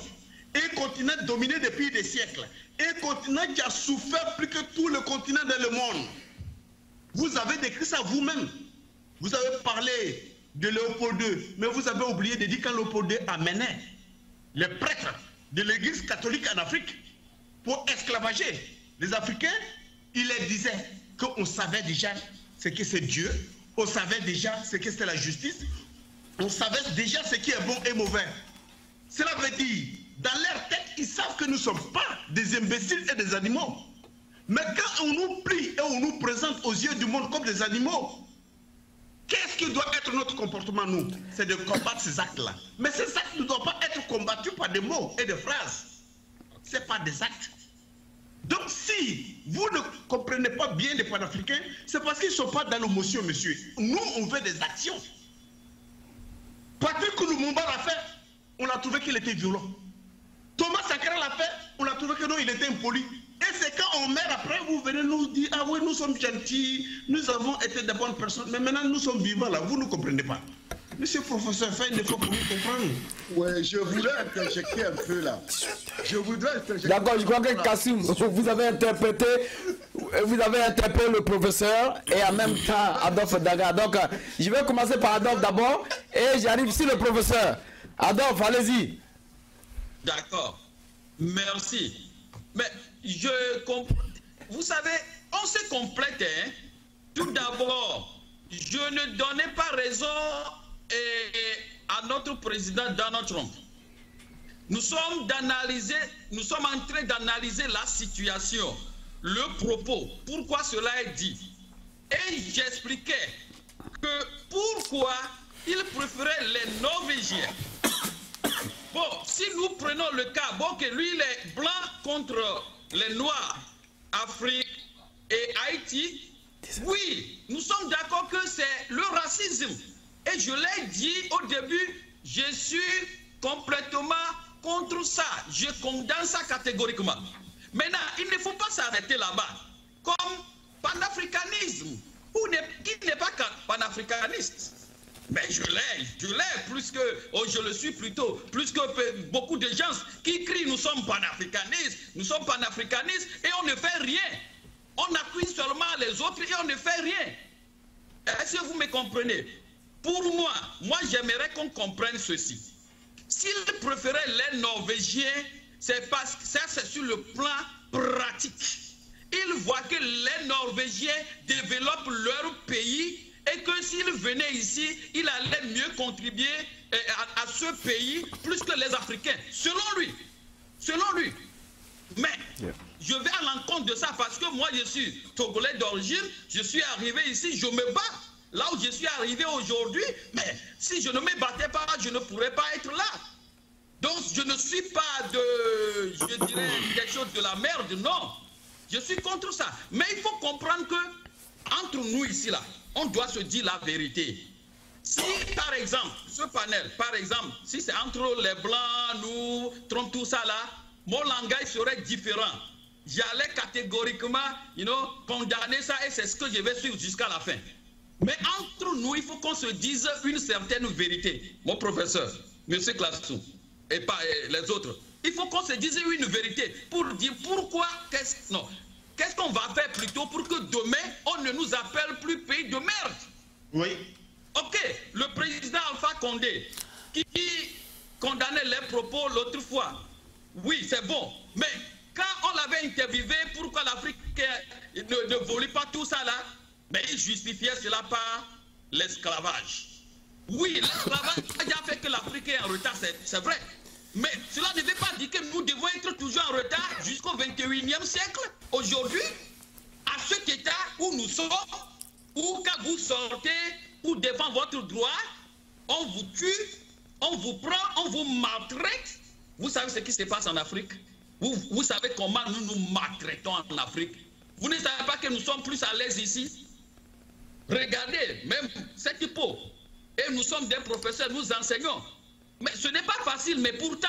Un continent dominé depuis des siècles. Un continent qui a souffert plus que tout le continent dans le monde. Vous avez décrit ça vous-même. Vous avez parlé de Léopold II, mais vous avez oublié de dire quand Léopold II amenait les prêtres de l'église catholique en Afrique pour esclavager les Africains, il les disait qu'on savait déjà ce que c'est Dieu, on savait déjà ce que c'est la justice, on savait déjà ce qui est bon et mauvais. Cela veut dire, dans leur tête, ils savent que nous ne sommes pas des imbéciles et des animaux. Mais quand on nous plie et on nous présente aux yeux du monde comme des animaux, qu'est-ce qui doit être notre comportement, nous? C'est de combattre ces actes-là. Mais ces actes ne doivent pas être combattus par des mots et des phrases. Ce n'est pas des actes. Donc si vous ne comprenez pas bien les panafricains, c'est parce qu'ils ne sont pas dans l'émotion, monsieur. Nous, on veut des actions. Patrick Lumumba l'a fait, on a trouvé qu'il était violent. Thomas Sankara l'a fait, on a trouvé que non, il était impoli. Et c'est quand on meurt après, vous venez nous dire, ah oui, nous sommes gentils, nous avons été de bonnes personnes, mais maintenant nous sommes vivants là, vous ne comprenez pas. Monsieur le professeur, faites une fois pour nous comprendre. Oui, je voudrais interjecter un peu là. Je voudrais interjecter. D'accord, je crois que Kassim, vous avez interprété le professeur et en même temps Adolphe Daga. Donc, je vais commencer par Adolphe d'abord et j'arrive sur le professeur. Adolphe, allez-y. D'accord, merci. Mais je comprends. Vous savez, on se complète. Hein? Tout d'abord, je ne donnais pas raison à notre président Donald Trump. Nous sommes en train d'analyser la situation, le propos, pourquoi cela est dit. Et j'expliquais que pourquoi il préférait les Norvégiens. Bon, si nous prenons le cas, bon, que lui, il est blanc contre les Noirs, Afrique et Haïti, oui, nous sommes d'accord que c'est le racisme. Et je l'ai dit au début, je suis complètement contre ça. Je condamne ça catégoriquement. Maintenant, il ne faut pas s'arrêter là-bas. Comme panafricanisme, qui n'est pas panafricaniste. Mais je l'ai plus que, je le suis plutôt, plus que beaucoup de gens qui crient nous sommes panafricanistes et on ne fait rien. On accuse seulement les autres et on ne fait rien. Est-ce que vous me comprenez? Pour moi j'aimerais qu'on comprenne ceci. S'il préférait les Norvégiens, c'est parce que ça c'est sur le plan pratique. Il voit que les Norvégiens développent leur pays et que s'il venait ici, il allait mieux contribuer à ce pays plus que les Africains, selon lui. Selon lui. Mais je vais à l'encontre de ça parce que moi je suis Togolais d'origine, je suis arrivé ici, je me bats. Là où je suis arrivé aujourd'hui, mais si je ne me battais pas, je ne pourrais pas être là. Donc je ne suis pas de, je dirais, quelque chose de la merde, non. Je suis contre ça. Mais il faut comprendre que entre nous ici, là, on doit se dire la vérité. Si, par exemple, ce panel, par exemple, si c'est entre les Blancs, nous, Trump, tout ça là, mon langage serait différent. J'allais catégoriquement, condamner ça et c'est ce que je vais suivre jusqu'à la fin. Mais entre nous, il faut qu'on se dise une certaine vérité. Mon professeur, monsieur Klassou, et pas les autres. Il faut qu'on se dise une vérité pour dire pourquoi, qu'est-ce qu'on va faire plutôt pour que demain, on ne nous appelle plus pays de merde. Oui. Ok, le président Alpha Condé, qui condamnait les propos l'autre fois, oui, c'est bon. Mais quand on l'avait interviewé, pourquoi l'Afrique ne volait pas tout ça là? Mais il justifiait cela par l'esclavage. Oui, l'esclavage a fait que l'Afrique est en retard, c'est vrai. Mais cela ne veut pas dire que nous devons être toujours en retard jusqu'au 21e siècle. Aujourd'hui, à cet état où nous sommes, où quand vous sortez pour défendre votre droit, on vous tue, on vous prend, on vous maltraite. Vous savez ce qui se passe en Afrique? Vous savez comment nous nous maltraitons en Afrique? Vous ne savez pas que nous sommes plus à l'aise ici? Regardez, même cette hypo. Et nous sommes des professeurs, nous enseignons. Mais ce n'est pas facile, mais pourtant,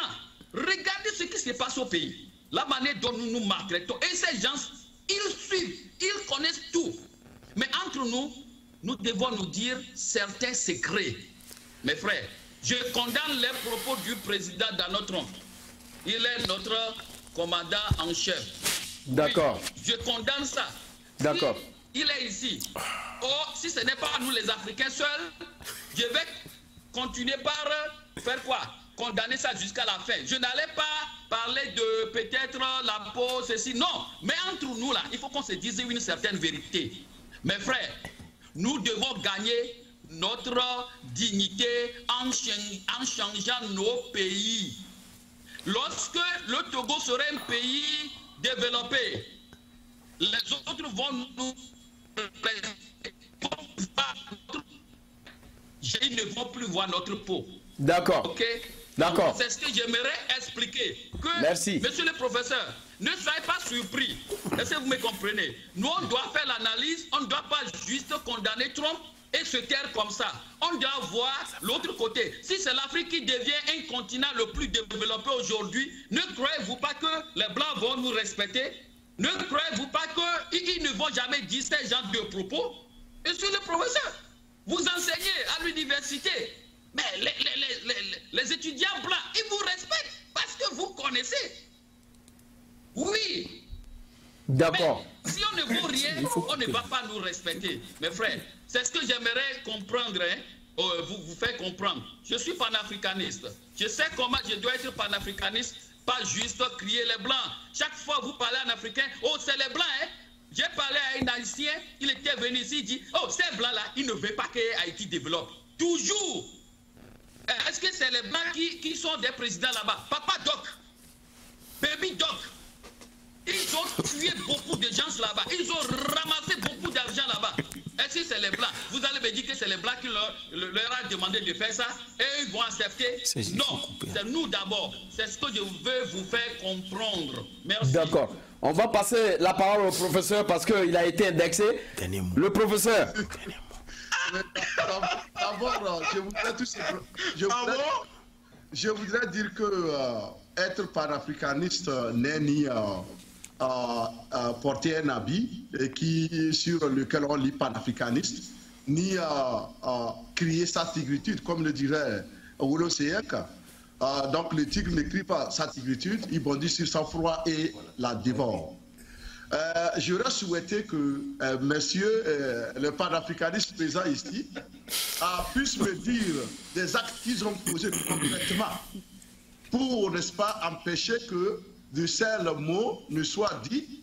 regardez ce qui se passe au pays. La manière dont nous nous maltraitons. Et ces gens, ils suivent, ils connaissent tout. Mais entre nous, nous devons nous dire certains secrets. Mes frères, je condamne les propos du président Donald Trump. Il est notre commandant en chef. D'accord. Oui, je condamne ça. D'accord. Si il est ici. Oh, si ce n'est pas nous les Africains seuls, je vais continuer par faire quoi? Condamner ça jusqu'à la fin. Je n'allais pas parler de peut-être la peau, ceci. Non, mais entre nous là, il faut qu'on se dise une certaine vérité. Mes frères, nous devons gagner notre dignité en changeant nos pays. Lorsque le Togo serait un pays développé, les autres vont nous... Ils ne vont plus voir notre peau. D'accord. Ok. D'accord. C'est ce que j'aimerais expliquer. Que, merci. Monsieur le professeur, ne soyez pas surpris. Est-ce que vous me comprenez? Nous, on doit faire l'analyse. On ne doit pas juste condamner Trump et se taire comme ça. On doit voir l'autre côté. Si c'est l'Afrique qui devient un continent le plus développé aujourd'hui, ne croyez-vous pas que les Blancs vont nous respecter? Ne croyez-vous pas qu'ils ne vont jamais dire ces genre de propos? Monsieur le professeur, vous enseignez à l'université, mais les étudiants blancs, ils vous respectent parce que vous connaissez. Oui. D'accord. Si on ne vaut rien, on ne va pas nous respecter. Mes frères, c'est ce que j'aimerais comprendre, vous faire comprendre. Je suis panafricaniste. Je sais comment je dois être panafricaniste, pas juste crier les blancs. Chaque fois que vous parlez en africain, oh c'est les blancs, hein. J'ai parlé à un Haïtien, il était venu ici, il dit, oh ces blancs-là, ils ne veulent pas que Haïti développe. Toujours. Est-ce que c'est les blancs qui sont des présidents là-bas? Papa Doc, Baby Doc. Ils ont tué beaucoup de gens là-bas. Ils ont ramassé beaucoup d'argent là-bas. Est-ce que c'est les blancs? Vous allez me dire que c'est les blancs qui leur a demandé de faire ça et ils vont accepter? Non, c'est nous d'abord. C'est ce que je veux vous faire comprendre. Merci. D'accord. On va passer la parole au professeur parce qu'il a été indexé. Le professeur. D'abord, je voudrais dire que être panafricaniste n'est ni porter un habit sur lequel on lit panafricaniste, ni crier sa tigritude, comme le dirait Wolo Seyeka. Donc le tigre ne crie pas sa tigritude, il bondit sur son froid et la dévore. J'aurais souhaité que monsieur le panafricaniste présent ici puisse me dire des actes qu'ils ont posés concrètement pour, n'est-ce pas, empêcher que de ces mots ne soient dits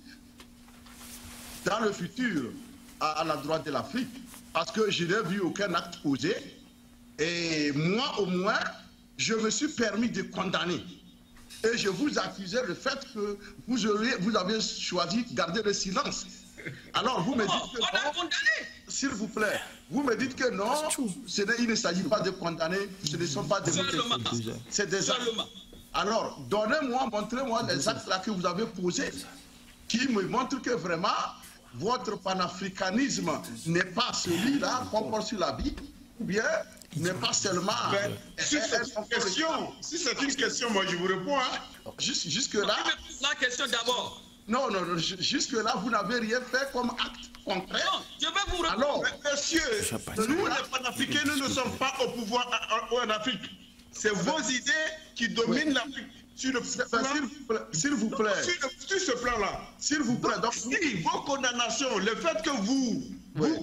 dans le futur à l'endroit de l'Afrique. parce que je n'ai vu aucun acte posé. Et moi, au moins, je me suis permis de condamner. Et je vous accusais le fait que vous avez choisi de garder le silence. Alors, vous me dites que non, s'il vous plaît, vous me dites que non, il ne s'agit pas de condamner, ce ne sont pas des mots. C'est des actes. Alors, donnez-moi, montrez-moi les actes là que vous avez posés, qui me montrent que vraiment, votre panafricanisme n'est pas celui-là qu'on porte sur la vie, ou bien n'est pas seulement... Si c'est une question, moi je vous réponds. Hein. Jusque-là... La question d'abord. Non, jusque-là, vous n'avez rien fait comme acte concret. Non, je vais vous répondre. Alors, monsieur, nous les panafricains, nous ne sommes pas au pouvoir en Afrique. C'est vos idées qui dominent l'Afrique. Sur le plan, s'il vous plaît. Sur ce plan-là. S'il vous plaît. Donc, si vos condamnations, le fait que vous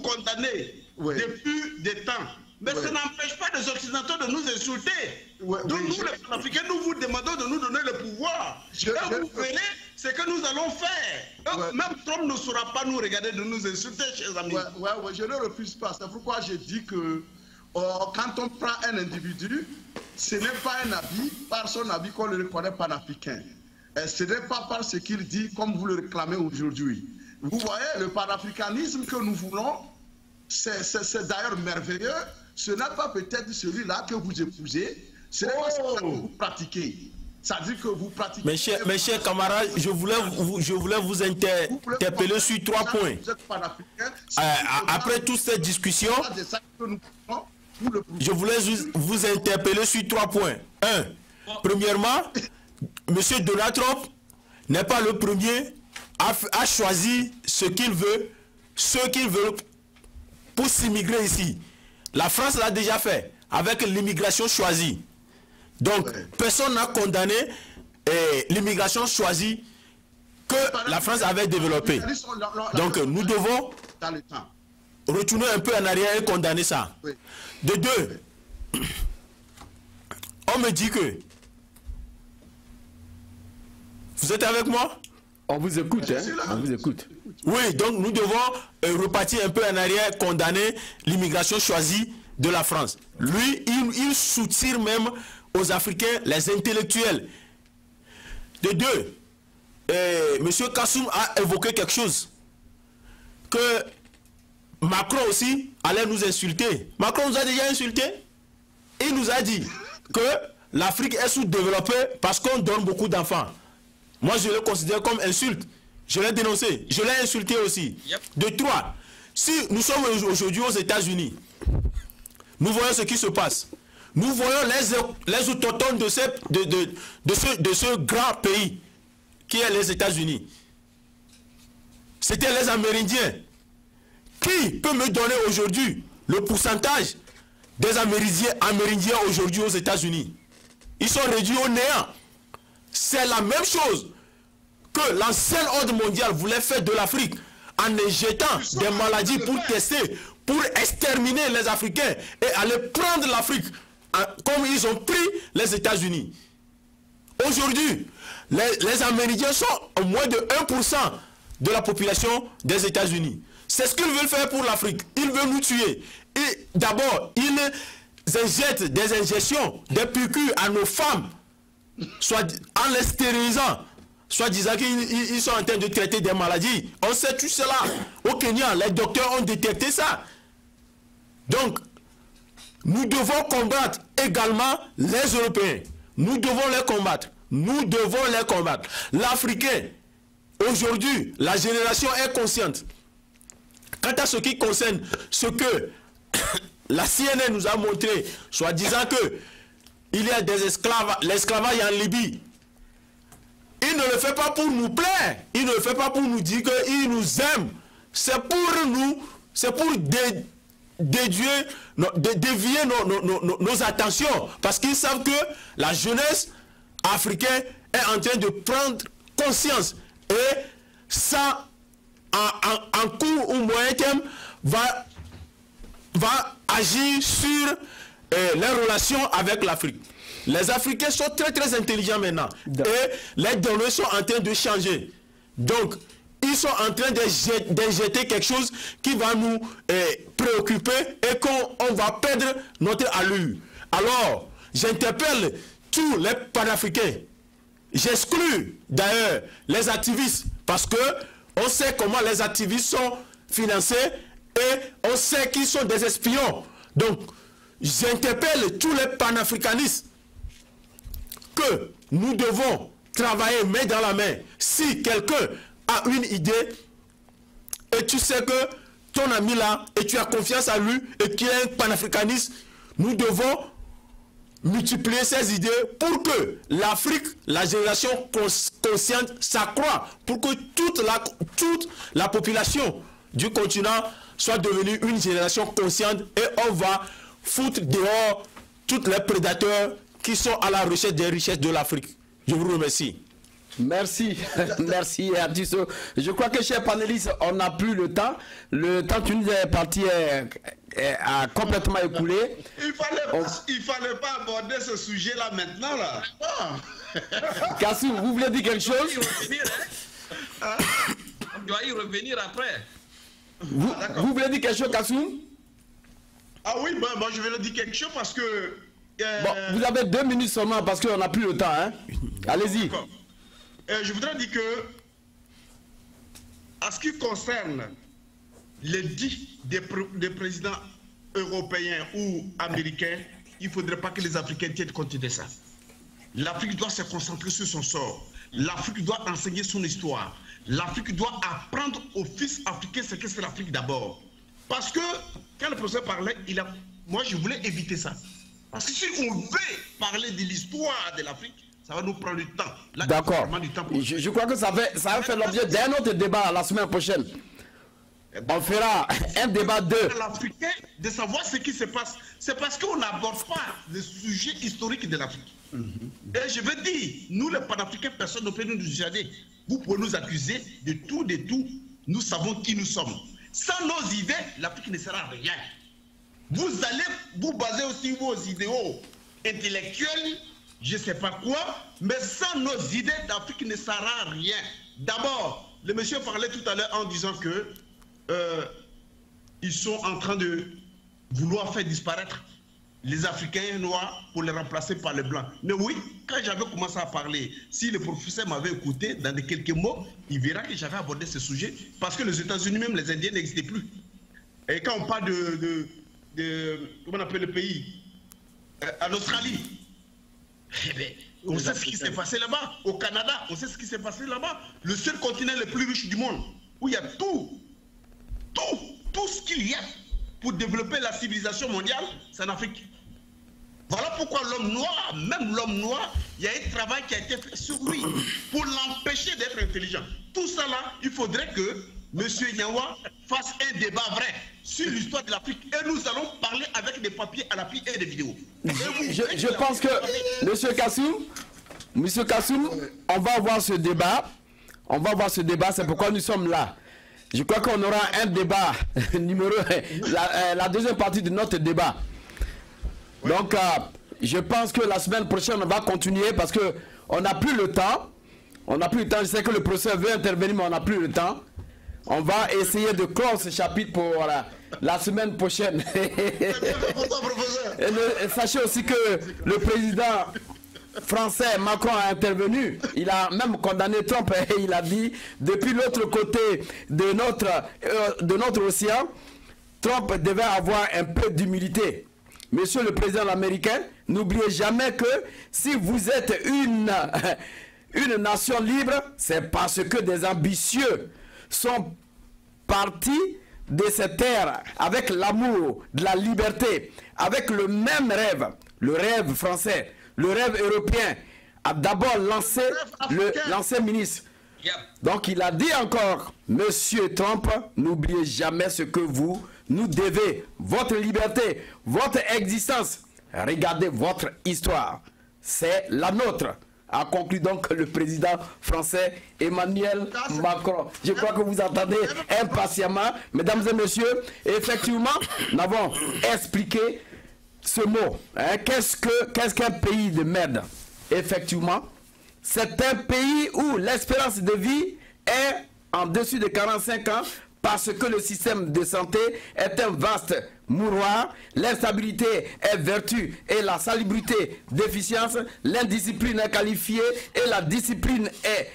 condamnez depuis des temps, mais ça n'empêche pas les Occidentaux de nous insulter. Donc nous, les Panafricains, nous vous demandons de nous donner le pouvoir. Et vous verrez ce que nous allons faire. Même Trump ne saura pas nous regarder de nous insulter, chers amis. Je ne refuse pas. C'est pourquoi j'ai dit que quand on prend un individu, ce n'est pas un habit, par son habit qu'on le reconnaît panafricain. Ce n'est pas par ce qu'il dit comme vous le réclamez aujourd'hui. Vous voyez, le panafricanisme que nous voulons, c'est d'ailleurs merveilleux. Ce n'est pas peut-être celui-là que vous épousez, ce n'est pas celui-là que vous pratiquez. Ça veut dire que vous pratiquez... Mes chers camarades, je voulais vous interpeller sur 3 points. Après toute cette discussion, je voulais vous interpeller sur 3 points. 1. Premièrement, M. Donald Trump n'est pas le premier à choisir ce qu'il veut pour s'immigrer ici. La France l'a déjà fait avec l'immigration choisie. Donc, personne n'a condamné l'immigration choisie que la France avait développée. Donc, nous devons retourner un peu en arrière et condamner ça. De 2, on me dit que... Vous êtes avec moi? On vous écoute, hein? On vous écoute. Oui, donc nous devons repartir un peu en arrière, condamner l'immigration choisie de la France. Lui, il soutient même aux Africains, les intellectuels. De 2, M. Kassoum a évoqué quelque chose. Que Macron aussi allait nous insulter. Macron nous a déjà insulté. Il nous a dit que l'Afrique est sous-développée parce qu'on donne beaucoup d'enfants. Moi, je le considère comme insulte. Je l'ai dénoncé. Je l'ai insulté aussi. De 3, si nous sommes aujourd'hui aux États-Unis, nous voyons ce qui se passe. Nous voyons les autochtones de ce grand pays qui est les États-Unis. C'était les Amérindiens. Qui peut me donner aujourd'hui le pourcentage des Amérindiens aujourd'hui aux États-Unis? Ils sont réduits au néant. C'est la même chose que l'ancien ordre mondial voulait faire de l'Afrique en injectant des maladies pour tester, pour exterminer les Africains et aller prendre l'Afrique comme ils ont pris les États-Unis. Aujourd'hui, les Amérindiens sont moins de 1% de la population des États-Unis. C'est ce qu'ils veulent faire pour l'Afrique. Ils veulent nous tuer. Et d'abord, ils injectent des injections, des piqûres à nos femmes, soit en les stérilisant, soit disant qu'ils sont en train de traiter des maladies. On sait tout cela. Au Kenya, les docteurs ont détecté ça. Donc, nous devons combattre également les Européens. Nous devons les combattre. Nous devons les combattre. L'Africain, aujourd'hui, la génération est consciente. Quant à ce qui concerne ce que la CNN nous a montré, soit disant que il y a des esclaves, l'esclavage en Libye, il ne le fait pas pour nous plaire, il ne le fait pas pour nous dire qu'il nous aime, c'est pour nous, c'est pour dévier nos attentions, parce qu'ils savent que la jeunesse africaine est en train de prendre conscience, et ça, en court ou moyen terme, va agir sur les relations avec l'Afrique. Les Africains sont très très intelligents maintenant. Et les données sont en train de changer. Donc, ils ils sont en train d'injecter quelque chose qui va nous préoccuper et qu'on va perdre notre allure. Alors, j'interpelle tous les panafricains. J'exclus d'ailleurs les activistes parce que on sait comment les activistes sont financés et on sait qu'ils sont des espions. Donc, j'interpelle tous les panafricanistes que nous devons travailler main dans la main. Si quelqu'un a une idée et tu sais que ton ami là et tu as confiance à lui et qu'il est un panafricaniste, nous devons multiplier ces idées pour que l'Afrique, la génération consciente s'accroît, pour que toute la population du continent soit devenue une génération consciente et on va foutre dehors tous les prédateurs qui sont à la recherche des richesses de l'Afrique. Je vous remercie. Merci, merci Artiso. Je crois que chers panélistes, on n'a plus le temps. Le temps qui nous est parti a complètement écoulé. Il fallait pas aborder ce sujet-là maintenant. Là. Kassoum, vous voulez dire quelque chose? On doit y revenir après. Vous voulez dire quelque chose, Kassoum? Ah oui, bon, je vais le dire quelque chose parce que... Bon, vous avez 2 minutes seulement parce qu'on n'a plus le temps. Hein? Allez-y. Je voudrais dire que, en ce qui concerne les dits des présidents européens ou américains, il ne faudrait pas que les Africains tiennent compte de ça. L'Afrique doit se concentrer sur son sort. L'Afrique doit enseigner son histoire. L'Afrique doit apprendre aux fils africains ce que c'est l'Afrique d'abord. Parce que, quand le professeur parlait, moi je voulais éviter ça. Parce que si on veut parler de l'histoire de l'Afrique, ça va nous prendre du temps. D'accord. Je crois que ça va faire l'objet d'un autre débat la semaine prochaine. On fera un débat 2. L'Africain de savoir ce qui se passe. C'est parce qu'on n'aborde pas le sujet historique de l'Afrique. Et je veux dire, nous les panafricains, personne ne peut nous dissuader. Vous pouvez nous accuser de tout. Nous savons qui nous sommes. Sans nos idées, l'Afrique ne sera rien. Vous allez vous baser aussi vos idéaux intellectuels, je ne sais pas quoi, mais sans nos idées, l'Afrique ne sera rien. D'abord, le monsieur parlait tout à l'heure en disant que ils sont en train de vouloir faire disparaître les Africains noirs pour les remplacer par les Blancs. Mais oui, quand j'avais commencé à parler, si le professeur m'avait écouté dans quelques mots, il verra que j'avais abordé ce sujet, parce que les États-Unis, même les Indiens n'existaient plus. Et quand on parle comment on appelle le pays, en Australie, eh bien, on sait ce qui s'est passé là-bas. Au Canada, on sait ce qui s'est passé là-bas. Le seul continent le plus riche du monde, où il y a tout ce qu'il y a pour développer la civilisation mondiale, c'est en Afrique. Voilà pourquoi l'homme noir, même l'homme noir, il y a un travail qui a été fait sur lui pour l'empêcher d'être intelligent. Tout ça là, il faudrait que M. Nyawa fasse un débat vrai sur l'histoire de l'Afrique et nous allons parler avec des papiers à l'appui et des vidéos. Je pense que M. Kassoum, on va avoir ce débat. On va avoir ce débat, c'est pourquoi nous sommes là. Je crois qu'on aura un débat numéro 1, la deuxième partie de notre débat. Donc, je pense que la semaine prochaine, on va continuer parce qu'on n'a plus le temps. On n'a plus le temps. Je sais que le professeur veut intervenir, mais on n'a plus le temps. On va essayer de clore ce chapitre pour la semaine prochaine. Et sachez aussi que le président français Macron a intervenu. Il a même condamné Trump et il a dit, depuis l'autre côté de notre océan, Trump devait avoir un peu d'humilité. Monsieur le président américain, n'oubliez jamais que si vous êtes une nation libre, c'est parce que des ambitieux sont partis de cette terre avec l'amour de la liberté, avec le même rêve, le rêve français, le rêve européen, a d'abord lancé l'ancien ministre. Donc il a dit encore, Monsieur Trump, n'oubliez jamais ce que vous nous devez, votre liberté, votre existence. Regardez votre histoire, c'est la nôtre, a conclu donc le président français Emmanuel Macron. Je crois que vous attendez impatiemment, mesdames et messieurs. Effectivement, nous avons expliqué ce mot. Hein, qu'est-ce qu'un pays de merde? Effectivement, c'est un pays où l'espérance de vie est en dessus de 45 ans parce que le système de santé est un vaste mouroir, l'instabilité est vertu et la salubrité déficience, l'indiscipline est qualifiée et la discipline est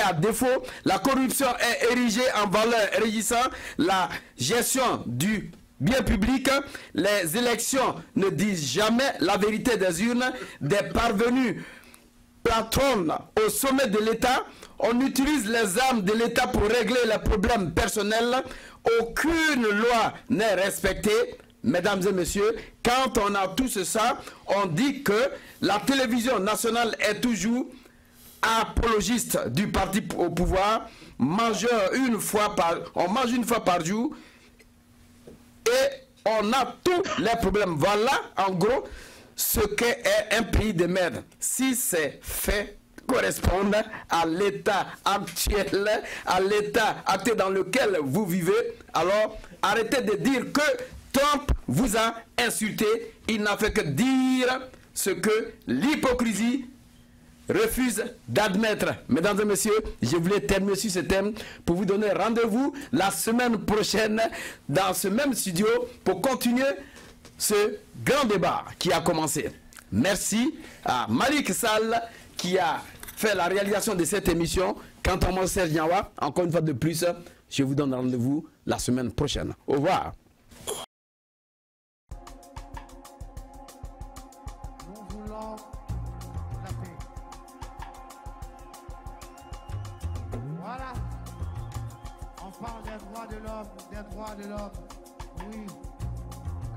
à défaut, la corruption est érigée en valeur régissant la gestion du bien public, les élections ne disent jamais la vérité des urnes, des parvenus patronnes au sommet de l'État, on utilise les armes de l'État pour régler les problèmes personnels, aucune loi n'est respectée. Mesdames et messieurs, quand on a tout ça, on dit que la télévision nationale est toujours apologiste du parti au pouvoir, on mange une fois par jour et on a tous les problèmes. Voilà en gros ce qu'est un pays de merde. Si ces faits correspondent à l'état actuel, à l'état actuel dans lequel vous vivez, alors arrêtez de dire que Trump vous a insulté. Il n'a fait que dire ce que l'hypocrisie refuse d'admettre. Mesdames et messieurs, je voulais terminer sur ce thème pour vous donner rendez-vous la semaine prochaine dans ce même studio pour continuer ce grand débat qui a commencé. Merci à Malik Sall qui a fait la réalisation de cette émission. Quant à moi, Serge Niawa, encore une fois de plus, je vous donne rendez-vous la semaine prochaine. Au revoir. Nous voulons la paix. Voilà. On parle des droits de l'homme, des droits de l'homme. Oui.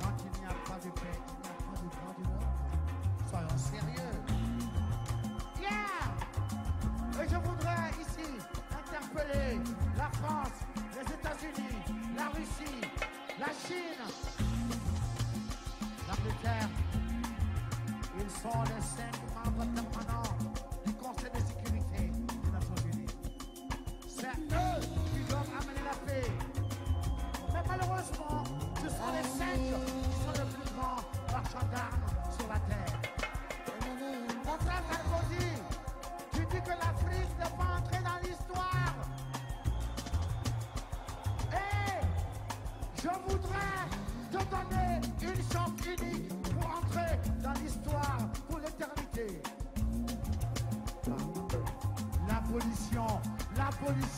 Quand il n'y a pas de paix, il n'y a pas de droits de l'homme. Soyons sérieux. Yeah! Et je voudrais ici interpeller la France, les États-Unis, la Russie, la Chine, l'Angleterre. Ils sont les 5 membres permanents du Conseil de sécurité des Nations Unies. C'est eux qui doivent amener la paix. Mais malheureusement, ce sont les 5 qui sont les plus grands marchands d'armes sur la terre. Mon frère Sarkozy, tu dis que l'Afrique n'est pas entrée dans l'histoire. Et je voudrais te donner une chance unique pour entrer dans l'histoire pour l'éternité. L'abolition, l'abolition.